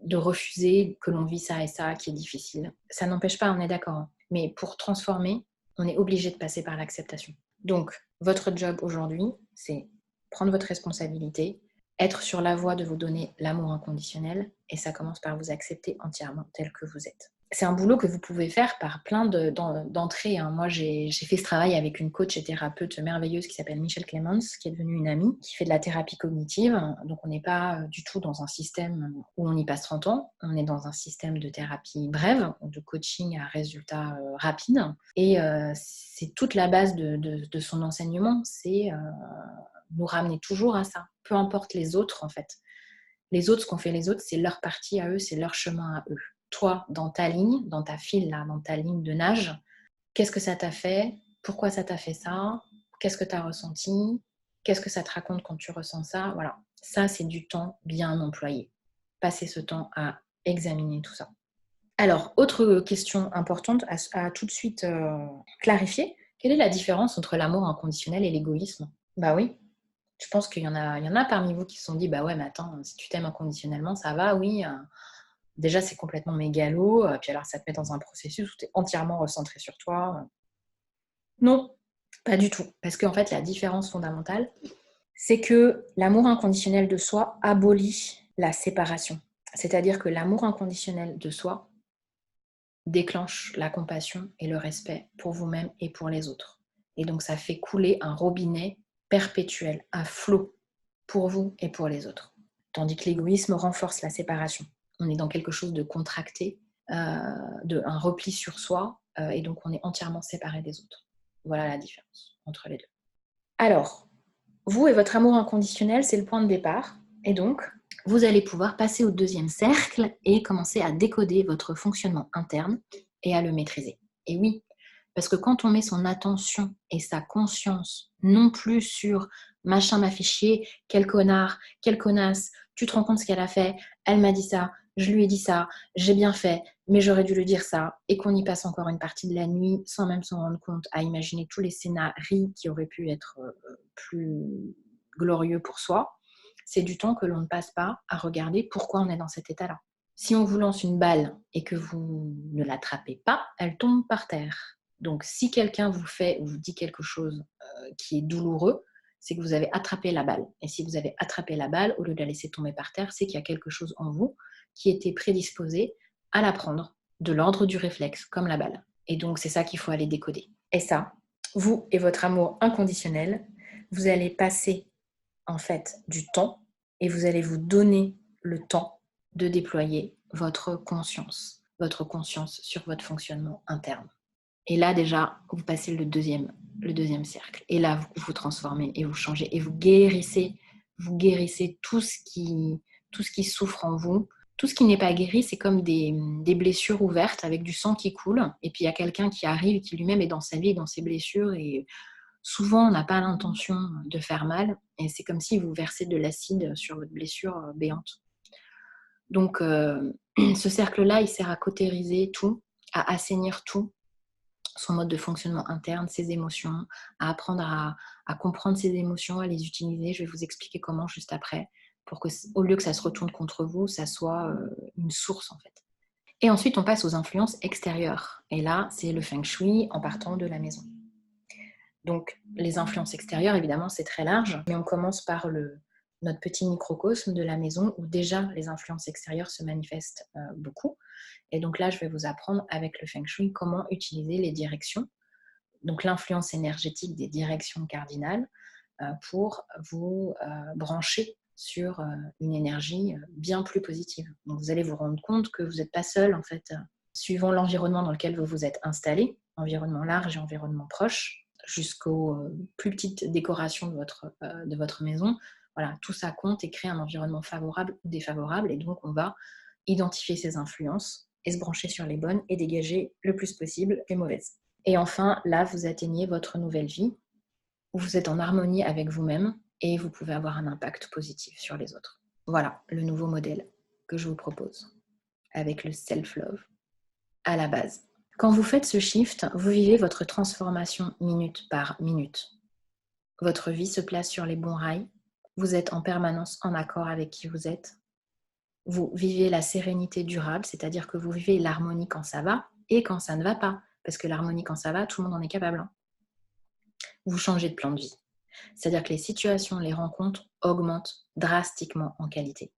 de refuser que l'on vit ça et ça qui est difficile. Ça n'empêche pas, on est d'accord. Hein. Mais pour transformer, on est obligé de passer par l'acceptation. Donc, votre job aujourd'hui, c'est prendre votre responsabilité, être sur la voie de vous donner l'amour inconditionnel, et ça commence par vous accepter entièrement tel que vous êtes. C'est un boulot que vous pouvez faire par plein d'entrées. Hein. Moi, j'ai fait ce travail avec une coach et thérapeute merveilleuse qui s'appelle Michelle Clemens, qui est devenue une amie, qui fait de la thérapie cognitive. Donc, on n'est pas du tout dans un système où on y passe 30 ans. On est dans un système de thérapie brève, de coaching à résultats rapides. Et c'est toute la base de son enseignement, c'est nous ramener toujours à ça. Peu importe les autres, en fait. Les autres, ce qu'ont fait les autres, c'est leur partie à eux, c'est leur chemin à eux. Toi, dans ta ligne, dans ta file, là, dans ta ligne de nage, qu'est-ce que ça t'a fait? Pourquoi ça t'a fait ça? Qu'est-ce que tu as ressenti? Qu'est-ce que ça te raconte quand tu ressens ça? Voilà, ça, c'est du temps bien employé. Passer ce temps à examiner tout ça. Alors, autre question importante à tout de suite clarifier. Quelle est la différence entre l'amour inconditionnel et l'égoïsme? Bah oui, je pense qu'il y en a parmi vous qui se sont dit, bah ouais, mais attends, si tu t'aimes inconditionnellement, ça va, oui. Déjà, c'est complètement mégalo. Puis alors, ça te met dans un processus où tu es entièrement recentré sur toi. Non, pas du tout. Parce qu'en fait, la différence fondamentale, c'est que l'amour inconditionnel de soi abolit la séparation. C'est-à-dire que l'amour inconditionnel de soi déclenche la compassion et le respect pour vous-même et pour les autres. Et donc, ça fait couler un robinet perpétuel, à flot, pour vous et pour les autres. Tandis que l'égoïsme renforce la séparation. On est dans quelque chose de contracté, un repli sur soi, et donc on est entièrement séparé des autres. Voilà la différence entre les deux. Alors, vous et votre amour inconditionnel, c'est le point de départ. Et donc, vous allez pouvoir passer au deuxième cercle et commencer à décoder votre fonctionnement interne et à le maîtriser. Et oui, parce que quand on met son attention et sa conscience non plus sur machin m'a fait chier, quel connard, quelle connasse, tu te rends compte ce qu'elle a fait, elle m'a dit ça, je lui ai dit ça, j'ai bien fait, mais j'aurais dû lui dire ça, et qu'on y passe encore une partie de la nuit sans même s'en rendre compte à imaginer tous les scénarios qui auraient pu être plus glorieux pour soi, c'est du temps que l'on ne passe pas à regarder pourquoi on est dans cet état-là. Si on vous lance une balle et que vous ne l'attrapez pas, elle tombe par terre. Donc si quelqu'un vous fait ou vous dit quelque chose qui est douloureux, c'est que vous avez attrapé la balle. Et si vous avez attrapé la balle, au lieu de la laisser tomber par terre, c'est qu'il y a quelque chose en vous qui était prédisposé à la prendre, de l'ordre du réflexe, comme la balle. Et donc c'est ça qu'il faut aller décoder. Et ça, vous et votre amour inconditionnel, vous allez passer en fait du temps et vous allez vous donner le temps de déployer votre conscience sur votre fonctionnement interne. Et là déjà, vous passez le deuxième cercle. Et là, vous vous transformez et vous changez et vous guérissez tout ce qui souffre en vous. Tout ce qui n'est pas guéri, c'est comme des blessures ouvertes avec du sang qui coule. Et puis il y a quelqu'un qui arrive, qui lui-même est dans sa vie, dans ses blessures. Et souvent, on n'a pas l'intention de faire mal. Et c'est comme si vous versez de l'acide sur votre blessure béante. Donc, ce cercle-là, il sert à cautériser tout, à assainir tout, son mode de fonctionnement interne, ses émotions, à apprendre à comprendre ses émotions, à les utiliser. Je vais vous expliquer comment juste après, pour que, au lieu que ça se retourne contre vous, ça soit une source en fait. Et ensuite, on passe aux influences extérieures. Et là, c'est le feng shui en partant de la maison. Donc, les influences extérieures, évidemment, c'est très large, mais on commence par notre petit microcosme de la maison où déjà les influences extérieures se manifestent beaucoup. Et donc là, je vais vous apprendre avec le feng shui comment utiliser les directions, donc l'influence énergétique des directions cardinales pour vous brancher sur une énergie bien plus positive. Donc vous allez vous rendre compte que vous n'êtes pas seul en fait, suivant l'environnement dans lequel vous vous êtes installé, environnement large et environnement proche, jusqu'aux plus petites décorations de votre maison. Voilà, tout ça compte et crée un environnement favorable ou défavorable. Et donc, on va identifier ces influences et se brancher sur les bonnes et dégager le plus possible les mauvaises. Et enfin, là, vous atteignez votre nouvelle vie où vous êtes en harmonie avec vous-même et vous pouvez avoir un impact positif sur les autres. Voilà le nouveau modèle que je vous propose avec le self-love à la base. Quand vous faites ce shift, vous vivez votre transformation minute par minute. Votre vie se place sur les bons rails. Vous êtes en permanence en accord avec qui vous êtes. Vous vivez la sérénité durable, c'est-à-dire que vous vivez l'harmonie quand ça va et quand ça ne va pas. Parce que l'harmonie quand ça va, tout le monde en est capable. Vous changez de plan de vie. C'est-à-dire que les situations, les rencontres augmentent drastiquement en qualité.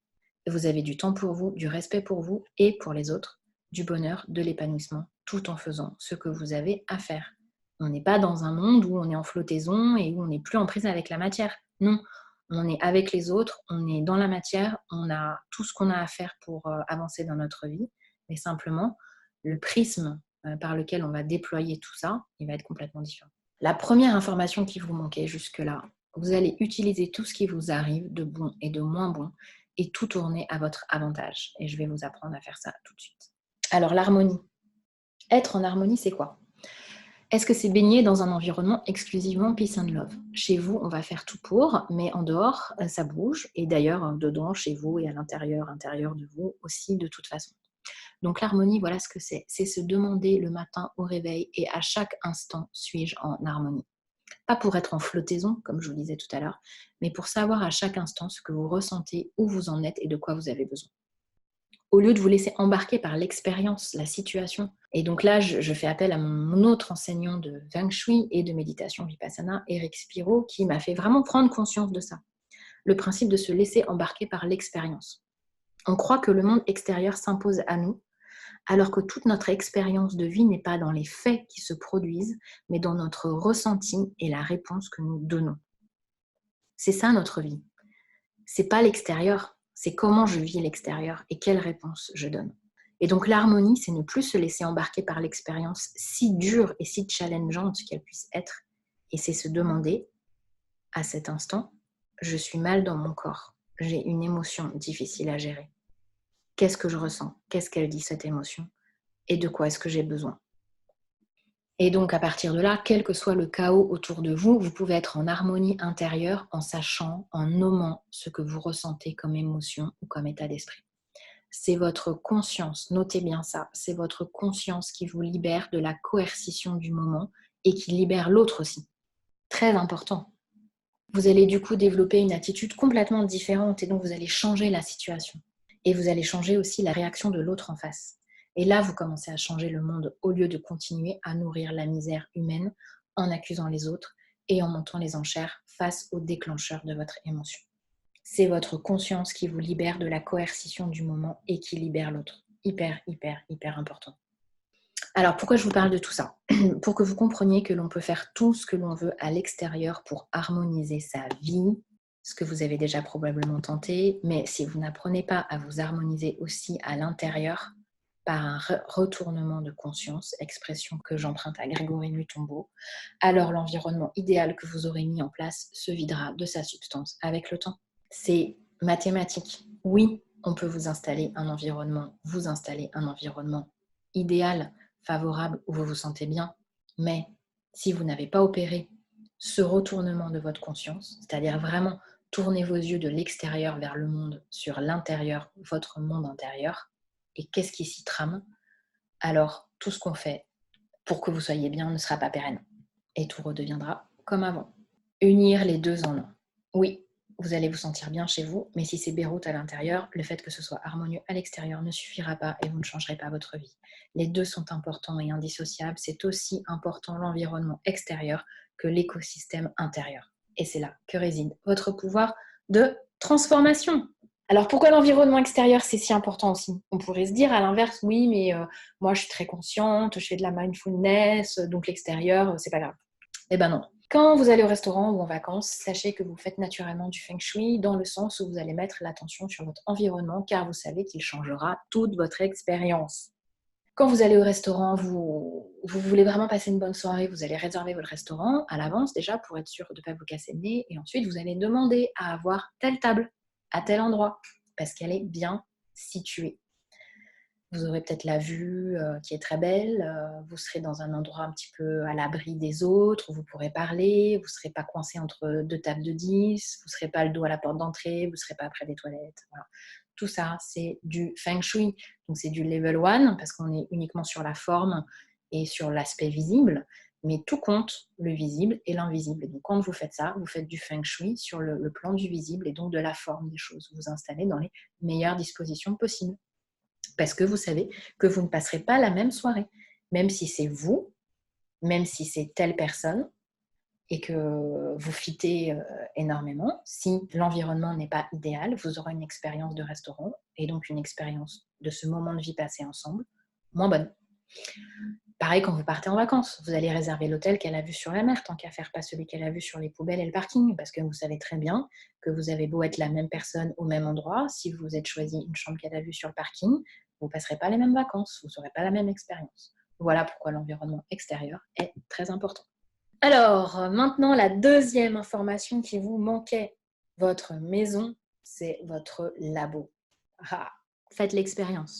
Et vous avez du temps pour vous, du respect pour vous et pour les autres, du bonheur, de l'épanouissement, tout en faisant ce que vous avez à faire. On n'est pas dans un monde où on est en flottaison et où on n'est plus en prise avec la matière. Non, on est avec les autres, on est dans la matière, on a tout ce qu'on a à faire pour avancer dans notre vie, mais simplement, le prisme par lequel on va déployer tout ça, il va être complètement différent. La première information qui vous manquait jusque-là, vous allez utiliser tout ce qui vous arrive de bon et de moins bon et tout tourner à votre avantage. Et je vais vous apprendre à faire ça tout de suite. Alors l'harmonie. Être en harmonie, c'est quoi ? Est-ce que c'est baigner dans un environnement exclusivement peace and love ? Chez vous, on va faire tout pour, mais en dehors, ça bouge. Et d'ailleurs, dedans, chez vous et à l'intérieur de vous aussi, de toute façon. Donc l'harmonie, voilà ce que c'est. C'est se demander le matin au réveil et à chaque instant, suis-je en harmonie ? Pas pour être en flottaison, comme je vous disais tout à l'heure, mais pour savoir à chaque instant ce que vous ressentez, où vous en êtes et de quoi vous avez besoin. Au lieu de vous laisser embarquer par l'expérience, la situation. Et donc là, je fais appel à mon autre enseignant de Feng Shui et de méditation Vipassana, Eric Spiro, qui m'a fait vraiment prendre conscience de ça. Le principe de se laisser embarquer par l'expérience. On croit que le monde extérieur s'impose à nous, alors que toute notre expérience de vie n'est pas dans les faits qui se produisent, mais dans notre ressenti et la réponse que nous donnons. C'est ça notre vie. C'est pas l'extérieur, c'est comment je vis l'extérieur et quelle réponse je donne. Et donc l'harmonie, c'est ne plus se laisser embarquer par l'expérience si dure et si challengeante qu'elle puisse être, et c'est se demander, à cet instant, je suis mal dans mon corps, j'ai une émotion difficile à gérer. Qu'est-ce que je ressens ? Qu'est-ce qu'elle dit cette émotion ? Et de quoi est-ce que j'ai besoin ? Et donc à partir de là, quel que soit le chaos autour de vous, vous pouvez être en harmonie intérieure en sachant, en nommant ce que vous ressentez comme émotion ou comme état d'esprit. C'est votre conscience, notez bien ça, c'est votre conscience qui vous libère de la coercition du moment et qui libère l'autre aussi. Très important. Vous allez du coup développer une attitude complètement différente et donc vous allez changer la situation. Et vous allez changer aussi la réaction de l'autre en face. Et là, vous commencez à changer le monde au lieu de continuer à nourrir la misère humaine en accusant les autres et en montant les enchères face au déclencheur de votre émotion. C'est votre conscience qui vous libère de la coercition du moment et qui libère l'autre. Hyper, hyper, hyper important. Alors, pourquoi je vous parle de tout ça? Pour que vous compreniez que l'on peut faire tout ce que l'on veut à l'extérieur pour harmoniser sa vie, ce que vous avez déjà probablement tenté, mais si vous n'apprenez pas à vous harmoniser aussi à l'intérieur par un retournement de conscience, expression que j'emprunte à Grégory Mutombo, alors l'environnement idéal que vous aurez mis en place se videra de sa substance avec le temps. C'est mathématique. Oui, on peut vous installer un environnement, idéal, favorable, où vous vous sentez bien, mais si vous n'avez pas opéré ce retournement de votre conscience, c'est-à-dire vraiment tourner vos yeux de l'extérieur vers le monde, sur l'intérieur, votre monde intérieur, et qu'est-ce qui s'y trame, alors tout ce qu'on fait pour que vous soyez bien ne sera pas pérenne. Et tout redeviendra comme avant. Unir les deux en un. Oui, vous allez vous sentir bien chez vous, mais si c'est Beyrouth à l'intérieur, le fait que ce soit harmonieux à l'extérieur ne suffira pas et vous ne changerez pas votre vie. Les deux sont importants et indissociables. C'est aussi important l'environnement extérieur que l'écosystème intérieur. Et c'est là que réside votre pouvoir de transformation. Alors pourquoi l'environnement extérieur c'est si important aussi? On pourrait se dire à l'inverse, oui, mais moi je suis très consciente, je fais de la mindfulness, donc l'extérieur, c'est pas grave. Eh ben non. Quand vous allez au restaurant ou en vacances, sachez que vous faites naturellement du feng shui dans le sens où vous allez mettre l'attention sur votre environnement car vous savez qu'il changera toute votre expérience. Quand vous allez au restaurant, vous voulez vraiment passer une bonne soirée, vous allez réserver votre restaurant à l'avance déjà pour être sûr de ne pas vous casser le nez et ensuite vous allez demander à avoir telle table à tel endroit parce qu'elle est bien située. Vous aurez peut-être la vue qui est très belle, vous serez dans un endroit un petit peu à l'abri des autres, où vous pourrez parler, vous ne serez pas coincé entre deux tables de 10, vous ne serez pas le dos à la porte d'entrée, vous ne serez pas près des toilettes. Voilà. Tout ça, c'est du feng shui. Donc c'est du level 1 parce qu'on est uniquement sur la forme et sur l'aspect visible, mais tout compte, le visible et l'invisible. Et donc quand vous faites ça, vous faites du feng shui sur le plan du visible et donc de la forme des choses. Vous vous installez dans les meilleures dispositions possibles. Parce que vous savez que vous ne passerez pas la même soirée, même si c'est vous, même si c'est telle personne, et que vous fitez énormément. Si l'environnement n'est pas idéal, vous aurez une expérience de restaurant, et donc une expérience de ce moment de vie passé ensemble, moins bonne. Pareil quand vous partez en vacances, vous allez réserver l'hôtel qu'elle a vu sur la mer, tant qu'à faire, pas celui qu'elle a vu sur les poubelles et le parking, parce que vous savez très bien que vous avez beau être la même personne au même endroit, si vous êtes choisi une chambre qu'elle a vue sur le parking, vous ne passerez pas les mêmes vacances, vous n'aurez pas la même expérience. Voilà pourquoi l'environnement extérieur est très important. Alors, maintenant, la deuxième information qui vous manquait, votre maison, c'est votre labo. Ah, faites l'expérience.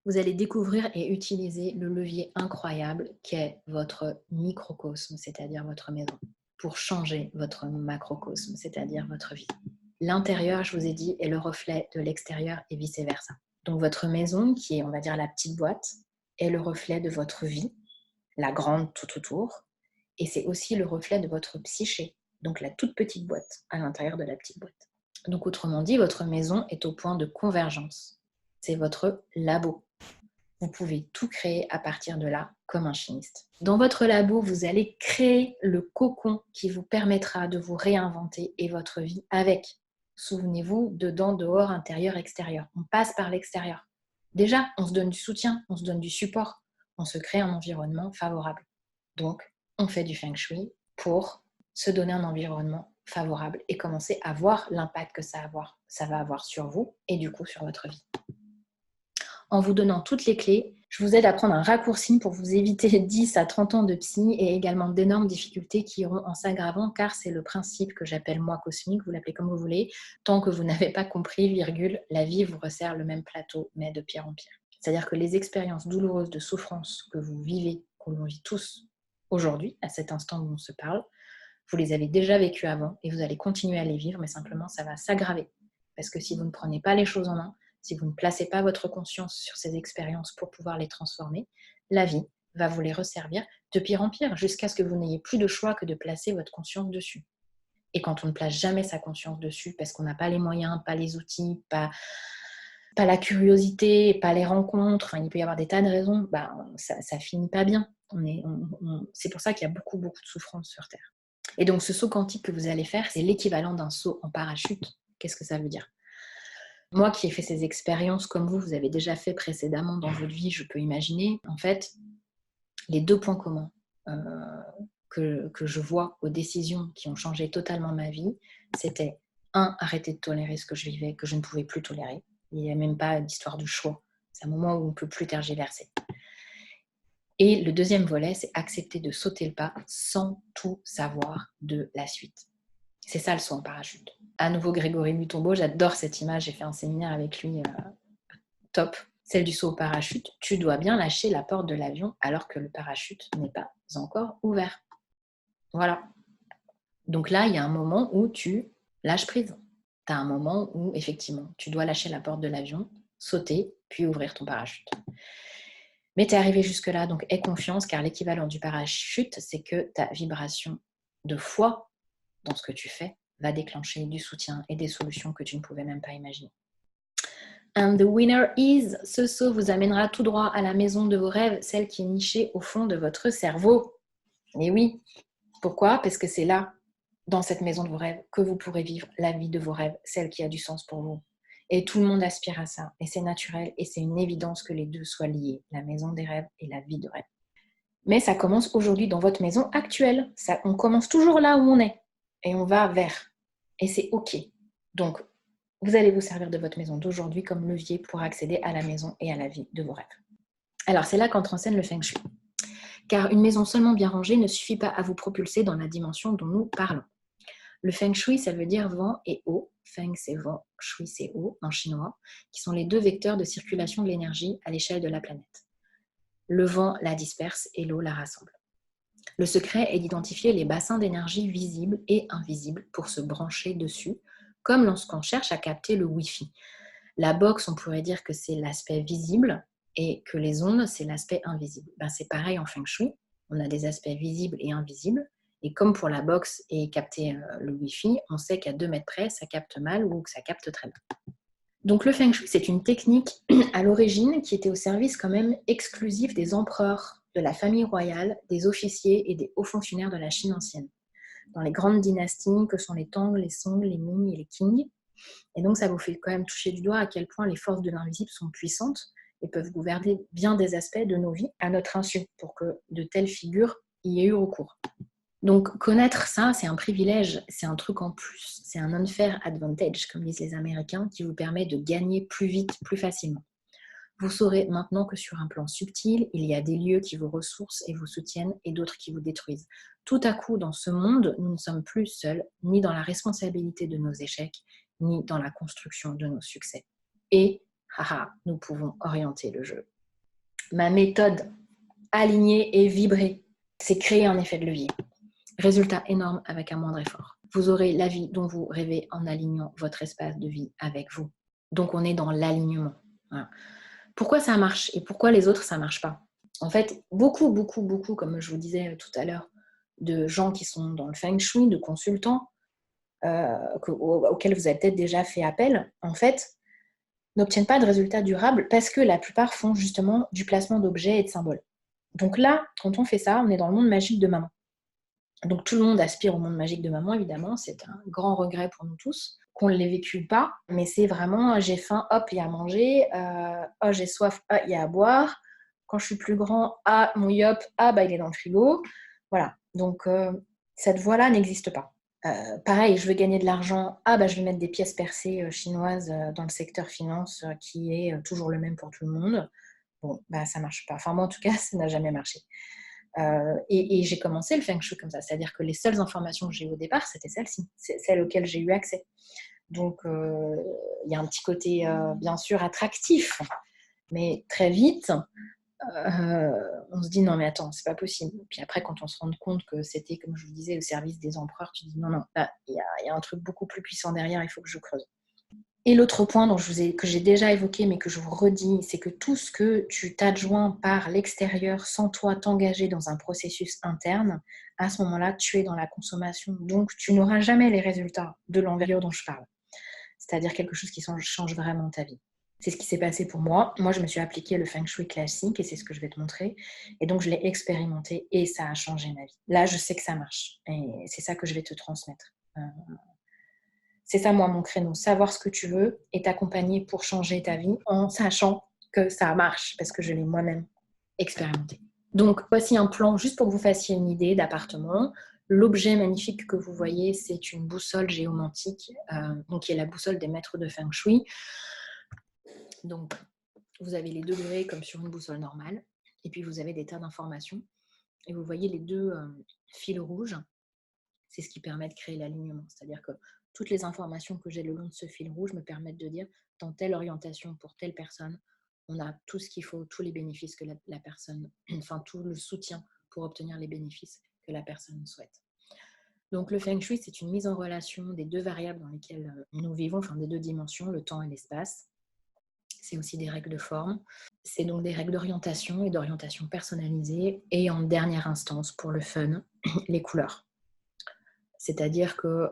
Vous allez découvrir et utiliser le levier incroyable qu'est votre microcosme, c'est-à-dire votre maison, pour changer votre macrocosme, c'est-à-dire votre vie. L'intérieur, je vous ai dit, est le reflet de l'extérieur et vice-versa. Donc votre maison, qui est, on va dire, la petite boîte, est le reflet de votre vie, la grande tout autour, et c'est aussi le reflet de votre psyché, donc la toute petite boîte à l'intérieur de la petite boîte. Donc autrement dit, votre maison est au point de convergence. C'est votre labo. Vous pouvez tout créer à partir de là, comme un chimiste. Dans votre labo, vous allez créer le cocon qui vous permettra de vous réinventer et votre vie avec. Souvenez-vous, dedans, dehors, intérieur, extérieur. On passe par l'extérieur. Déjà, on se donne du soutien, on se donne du support, on se crée un environnement favorable. Donc, on fait du feng shui pour se donner un environnement favorable et commencer à voir l'impact que ça va avoir sur vous et du coup sur votre vie. En vous donnant toutes les clés, je vous aide à prendre un raccourci pour vous éviter 10 à 30 ans de psy et également d'énormes difficultés qui iront en s'aggravant car c'est le principe que j'appelle moi cosmique, vous l'appelez comme vous voulez, tant que vous n'avez pas compris, virgule, la vie vous resserre le même plateau mais de pierre en pierre. C'est-à-dire que les expériences douloureuses de souffrance que vous vivez, que l'on vit tous aujourd'hui, à cet instant où on se parle, vous les avez déjà vécues avant et vous allez continuer à les vivre, mais simplement ça va s'aggraver. Parce que si vous ne prenez pas les choses en main, si vous ne placez pas votre conscience sur ces expériences pour pouvoir les transformer, la vie va vous les resservir de pire en pire, jusqu'à ce que vous n'ayez plus de choix que de placer votre conscience dessus. Et quand on ne place jamais sa conscience dessus, parce qu'on n'a pas les moyens, pas les outils, pas la curiosité, pas les rencontres, enfin, il peut y avoir des tas de raisons, ça finit pas bien. C'est pour ça qu'il y a beaucoup, beaucoup de souffrance sur Terre. Et donc ce saut quantique que vous allez faire, c'est l'équivalent d'un saut en parachute. Qu'est-ce que ça veut dire ? Moi qui ai fait ces expériences comme vous avez déjà fait précédemment dans votre vie, je peux imaginer, en fait, Les 2 points communs que je vois aux décisions qui ont changé totalement ma vie, c'était 1, arrêter de tolérer ce que je vivais, que je ne pouvais plus tolérer. Il n'y a même pas d'histoire de choix. C'est un moment où on ne peut plus tergiverser. Et le deuxième volet, c'est accepter de sauter le pas sans tout savoir de la suite. C'est ça le saut en parachute. À nouveau, Grégory Mutombo, j'adore cette image, j'ai fait un séminaire avec lui, top. Celle du saut au parachute, tu dois bien lâcher la porte de l'avion alors que le parachute n'est pas encore ouvert. Voilà. Donc là, il y a un moment où tu lâches prise. Tu as un moment où, effectivement, tu dois lâcher la porte de l'avion, sauter, puis ouvrir ton parachute. Mais tu es arrivé jusque-là, donc aie confiance, car l'équivalent du parachute, c'est que ta vibration de foi dans ce que tu fais va déclencher du soutien et des solutions que tu ne pouvais même pas imaginer. And the winner is, ce saut vous amènera tout droit à la maison de vos rêves, celle qui est nichée au fond de votre cerveau. Et oui, pourquoi ? Parce que c'est là, dans cette maison de vos rêves, que vous pourrez vivre la vie de vos rêves, celle qui a du sens pour vous. Et tout le monde aspire à ça, et c'est naturel, et c'est une évidence que les deux soient liés, la maison des rêves et la vie de rêve. Mais ça commence aujourd'hui dans votre maison actuelle. On commence toujours là où on est, et on va vers. Et c'est OK. Donc, vous allez vous servir de votre maison d'aujourd'hui comme levier pour accéder à la maison et à la vie de vos rêves. Alors, c'est là qu'entre en scène le Feng Shui. Car une maison seulement bien rangée ne suffit pas à vous propulser dans la dimension dont nous parlons. Le Feng Shui, ça veut dire vent et eau. Feng, c'est vent, Shui, c'est eau, en chinois, qui sont les 2 vecteurs de circulation de l'énergie à l'échelle de la planète. Le vent la disperse et l'eau la rassemble. Le secret est d'identifier les bassins d'énergie visibles et invisibles pour se brancher dessus, comme lorsqu'on cherche à capter le Wi-Fi. La box, on pourrait dire que c'est l'aspect visible et que les ondes, c'est l'aspect invisible. C'est pareil en Feng Shui, on a des aspects visibles et invisibles. Et comme pour la box et capter le Wi-Fi, on sait qu'à 2 mètres près, ça capte mal ou que ça capte très bien. Donc le Feng Shui, c'est une technique à l'origine qui était au service quand même exclusif des empereurs, de la famille royale, des officiers et des hauts fonctionnaires de la Chine ancienne. Dans les grandes dynasties que sont les Tang, les Song, les Ming et les Qing. Et donc ça vous fait quand même toucher du doigt à quel point les forces de l'invisible sont puissantes et peuvent gouverner bien des aspects de nos vies à notre insu pour que de telles figures y aient eu recours. Donc connaître ça, c'est un privilège, c'est un truc en plus, c'est un unfair advantage, comme disent les Américains, qui vous permet de gagner plus vite, plus facilement. Vous saurez maintenant que sur un plan subtil, il y a des lieux qui vous ressourcent et vous soutiennent et d'autres qui vous détruisent. Tout à coup, dans ce monde, nous ne sommes plus seuls, ni dans la responsabilité de nos échecs, ni dans la construction de nos succès. Et, nous pouvons orienter le jeu. Ma méthode, aligner et vibrer, c'est créer un effet de levier. Résultat énorme avec un moindre effort. Vous aurez la vie dont vous rêvez en alignant votre espace de vie avec vous. Donc on est dans l'alignement. Voilà. Pourquoi ça marche et pourquoi les autres ça marche pas ? En fait, beaucoup, comme je vous disais tout à l'heure, de gens qui sont dans le Feng Shui, de consultants auxquels vous avez peut-être déjà fait appel, en fait, n'obtiennent pas de résultats durables parce que la plupart font justement du placement d'objets et de symboles. Donc là, quand on fait ça, on est dans le monde magique de maman. Donc tout le monde aspire au monde magique de maman, évidemment, c'est un grand regret pour nous tous, qu'on ne l'ait vécu pas, mais c'est vraiment, j'ai faim, hop, il y a à manger, oh, j'ai soif, ah, il y a à boire, quand je suis plus grand, ah, mon yop, ah, il est dans le frigo, voilà. Donc cette voie-là n'existe pas. Pareil, je veux gagner de l'argent, je vais mettre des pièces percées chinoises dans le secteur finance qui est toujours le même pour tout le monde. Bon, ça marche pas. Enfin, moi, en tout cas, ça n'a jamais marché. Et j'ai commencé le Feng Shui comme ça, c'est-à-dire que les seules informations que j'ai eues au départ, c'était celles-ci, celles auxquelles j'ai eu accès. Donc, il y a un petit côté, bien sûr, attractif, mais très vite, on se dit non, mais attends, c'est pas possible. Puis après, quand on se rend compte que c'était, comme je vous disais, au service des empereurs, tu dis non, il y a un truc beaucoup plus puissant derrière, il faut que je creuse. Et l'autre point que j'ai déjà évoqué, mais que je vous redis, c'est que tout ce que tu t'adjoins par l'extérieur sans toi t'engager dans un processus interne, à ce moment-là, tu es dans la consommation. Donc, tu n'auras jamais les résultats de l'envergure dont je parle. C'est-à-dire quelque chose qui change vraiment ta vie. C'est ce qui s'est passé pour moi. Moi, je me suis appliqué le Feng Shui classique et c'est ce que je vais te montrer. Et donc, je l'ai expérimenté et ça a changé ma vie. Là, je sais que ça marche et c'est ça que je vais te transmettre. C'est ça, moi, mon créneau. Savoir ce que tu veux et t'accompagner pour changer ta vie en sachant que ça marche parce que je l'ai moi-même expérimenté. Donc, voici un plan juste pour que vous fassiez une idée d'appartement. L'objet magnifique que vous voyez, c'est une boussole géomantique, donc qui est la boussole des maîtres de Feng Shui. Donc, vous avez les degrés comme sur une boussole normale, et puis vous avez des tas d'informations. Et vous voyez les deux fils rouges, c'est ce qui permet de créer l'alignement. C'est-à-dire que toutes les informations que j'ai le long de ce fil rouge me permettent de dire, dans telle orientation pour telle personne, on a tout ce qu'il faut, tous les bénéfices que la personne, enfin tout le soutien pour obtenir les bénéfices que la personne souhaite. Donc le Feng Shui, c'est une mise en relation des deux variables dans lesquelles nous vivons, enfin des deux dimensions, le temps et l'espace. C'est aussi des règles de forme. C'est donc des règles d'orientation et d'orientation personnalisée. Et en dernière instance, pour le fun, les couleurs. C'est-à-dire que,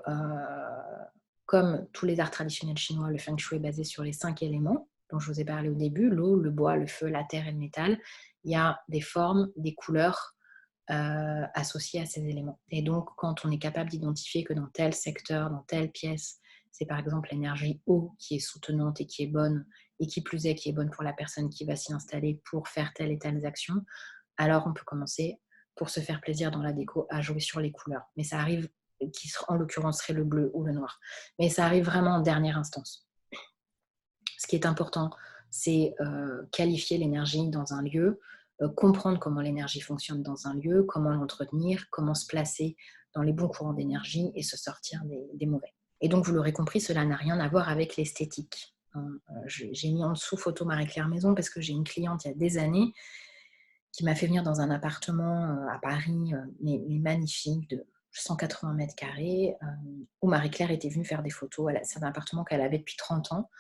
comme tous les arts traditionnels chinois, le Feng Shui est basé sur les 5 éléments dont je vous ai parlé au début, l'eau, le bois, le feu, la terre et le métal. Il y a des formes, des couleurs associées à ces éléments. Et donc, quand on est capable d'identifier que dans tel secteur, dans telle pièce, c'est par exemple l'énergie eau qui est soutenante et qui est bonne, et qui plus est, qui est bonne pour la personne qui va s'y installer pour faire telle et telle action, alors on peut commencer, pour se faire plaisir dans la déco, à jouer sur les couleurs. Mais ça arrive, qui en l'occurrence serait le bleu ou le noir. Mais ça arrive vraiment en dernière instance. Ce qui est important, c'est qualifier l'énergie dans un lieu, comprendre comment l'énergie fonctionne dans un lieu, comment l'entretenir, comment se placer dans les bons courants d'énergie et se sortir des mauvais. Et donc, vous l'aurez compris, cela n'a rien à voir avec l'esthétique. J'ai mis en dessous photo Marie-Claire Maison parce que j'ai une cliente il y a des années qui m'a fait venir dans un appartement à Paris, mais magnifique, de 180 mètres carrés, où Marie-Claire était venue faire des photos. C'est un appartement qu'elle avait depuis 30 ans.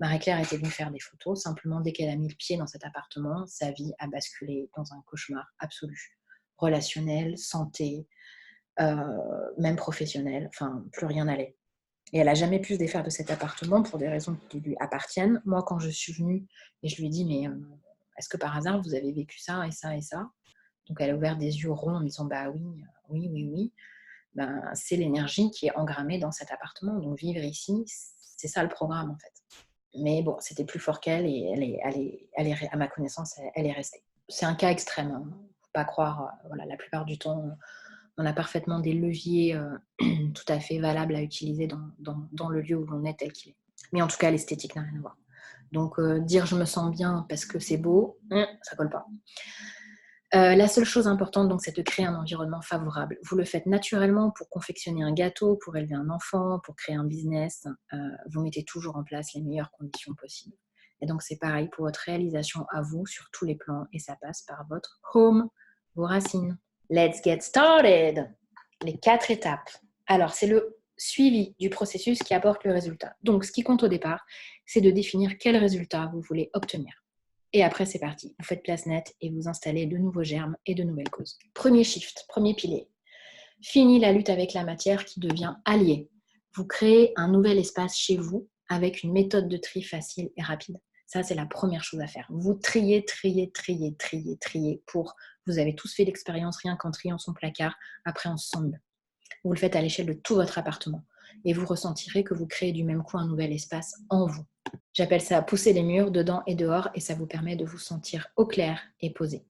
Marie-Claire était venue faire des photos. Simplement, dès qu'elle a mis le pied dans cet appartement, sa vie a basculé dans un cauchemar absolu. Relationnel, santé, même professionnel, enfin, plus rien n'allait. Et elle n'a jamais pu se défaire de cet appartement pour des raisons qui lui appartiennent. Moi, quand je suis venue et je lui ai dit, mais est-ce que par hasard, vous avez vécu ça et ça et ça? Donc, elle a ouvert des yeux ronds en me disant, bah oui, oui, oui, oui. Ben, c'est l'énergie qui est engrammée dans cet appartement. Donc, vivre ici, c'est ça le programme, en fait. Mais bon, c'était plus fort qu'elle et à ma connaissance, elle est restée. C'est un cas extrême. Hein. Faut pas croire, voilà, la plupart du temps, on a parfaitement des leviers tout à fait valables à utiliser dans le lieu où l'on est tel qu'il est. Mais en tout cas, l'esthétique n'a rien à voir. Donc, dire je me sens bien parce que c'est beau, ça colle pas. La seule chose importante, donc, c'est de créer un environnement favorable. Vous le faites naturellement pour confectionner un gâteau, pour élever un enfant, pour créer un business. Vous mettez toujours en place les meilleures conditions possibles. Et donc, c'est pareil pour votre réalisation à vous sur tous les plans. Et ça passe par votre home, vos racines. Let's get started! Les 4 étapes. Alors, c'est le suivi du processus qui apporte le résultat. Donc, ce qui compte au départ, c'est de définir quel résultat vous voulez obtenir. Et après, c'est parti. Vous faites place nette et vous installez de nouveaux germes et de nouvelles causes. Premier shift, premier pilier. Fini la lutte avec la matière qui devient alliée. Vous créez un nouvel espace chez vous avec une méthode de tri facile et rapide. Ça, c'est la première chose à faire. Vous triez pour... Vous avez tous fait l'expérience rien qu'en triant son placard. Après, on se sent mieux. Vous le faites à l'échelle de tout votre appartement. Et vous ressentirez que vous créez du même coup un nouvel espace en vous. J'appelle ça pousser les murs dedans et dehors et ça vous permet de vous sentir au clair et posé.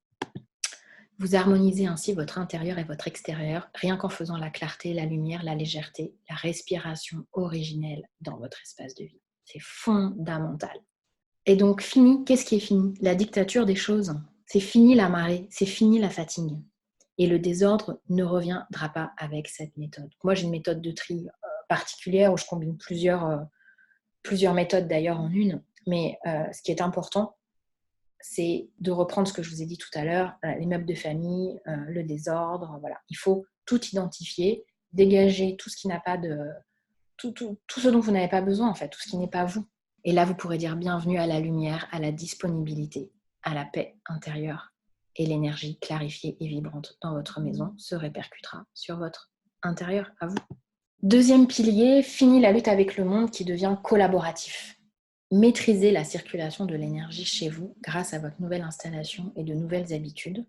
Vous harmonisez ainsi votre intérieur et votre extérieur rien qu'en faisant la clarté, la lumière, la légèreté, la respiration originelle dans votre espace de vie. C'est fondamental. Et donc fini, qu'est-ce qui est fini? La dictature des choses. C'est fini la marée, c'est fini la fatigue. Et le désordre ne reviendra pas avec cette méthode. Moi, j'ai une méthode de tri particulière où je combine plusieurs méthodes d'ailleurs en une. Mais ce qui est important, c'est de reprendre ce que je vous ai dit tout à l'heure, les meubles de famille, le désordre. Voilà. Il faut tout identifier, dégager tout ce qui n'a pas de... Tout ce dont vous n'avez pas besoin, en fait, tout ce qui n'est pas vous. Et là, vous pourrez dire bienvenue à la lumière, à la disponibilité, à la paix intérieure. Et l'énergie clarifiée et vibrante dans votre maison se répercutera sur votre intérieur, à vous. Deuxième pilier, fini la lutte avec le monde qui devient collaboratif. Maîtrisez la circulation de l'énergie chez vous grâce à votre nouvelle installation et de nouvelles habitudes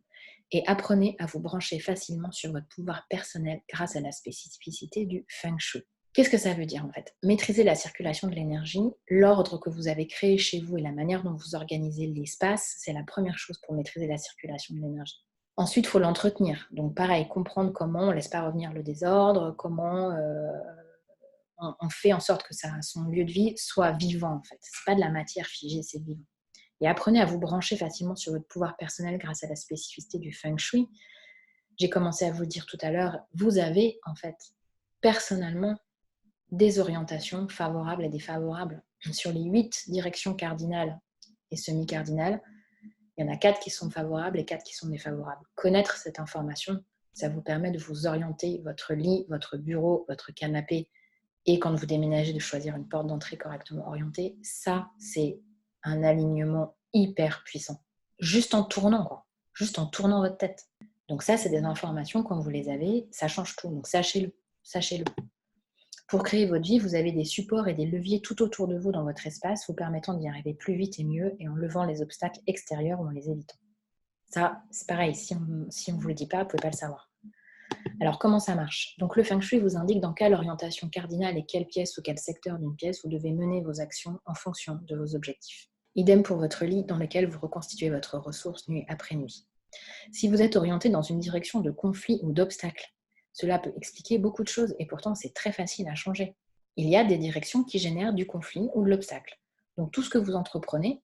et apprenez à vous brancher facilement sur votre pouvoir personnel grâce à la spécificité du Feng Shui. Qu'est-ce que ça veut dire en fait? Maîtriser la circulation de l'énergie, l'ordre que vous avez créé chez vous et la manière dont vous organisez l'espace, c'est la première chose pour maîtriser la circulation de l'énergie. Ensuite, il faut l'entretenir. Donc pareil, comprendre comment on ne laisse pas revenir le désordre, comment on fait en sorte que son lieu de vie soit vivant en fait. Ce n'est pas de la matière figée, c'est vivant. Et apprenez à vous brancher facilement sur votre pouvoir personnel grâce à la spécificité du Feng Shui. J'ai commencé à vous le dire tout à l'heure, vous avez en fait personnellement des orientations favorables et défavorables. Sur les 8 directions cardinales et semi-cardinales, il y en a 4 qui sont favorables et 4 qui sont défavorables. Connaître cette information, ça vous permet de vous orienter votre lit, votre bureau, votre canapé, et quand vous déménagez, de choisir une porte d'entrée correctement orientée. Ça, c'est un alignement hyper puissant. Juste en tournant, quoi. Juste en tournant votre tête. Donc ça, c'est des informations, quand vous les avez, ça change tout. Donc sachez-le, sachez-le. Pour créer votre vie, vous avez des supports et des leviers tout autour de vous dans votre espace, vous permettant d'y arriver plus vite et mieux, et en levant les obstacles extérieurs ou en les évitant. Ça, c'est pareil, si on ne vous le dit pas, vous ne pouvez pas le savoir. Alors, comment ça marche? Donc, le Feng Shui vous indique dans quelle orientation cardinale et quelle pièce ou quel secteur d'une pièce vous devez mener vos actions en fonction de vos objectifs. Idem pour votre lit dans lequel vous reconstituez votre ressource nuit après nuit. Si vous êtes orienté dans une direction de conflit ou d'obstacle, cela peut expliquer beaucoup de choses et pourtant c'est très facile à changer. Il y a des directions qui génèrent du conflit ou de l'obstacle. Donc tout ce que vous entreprenez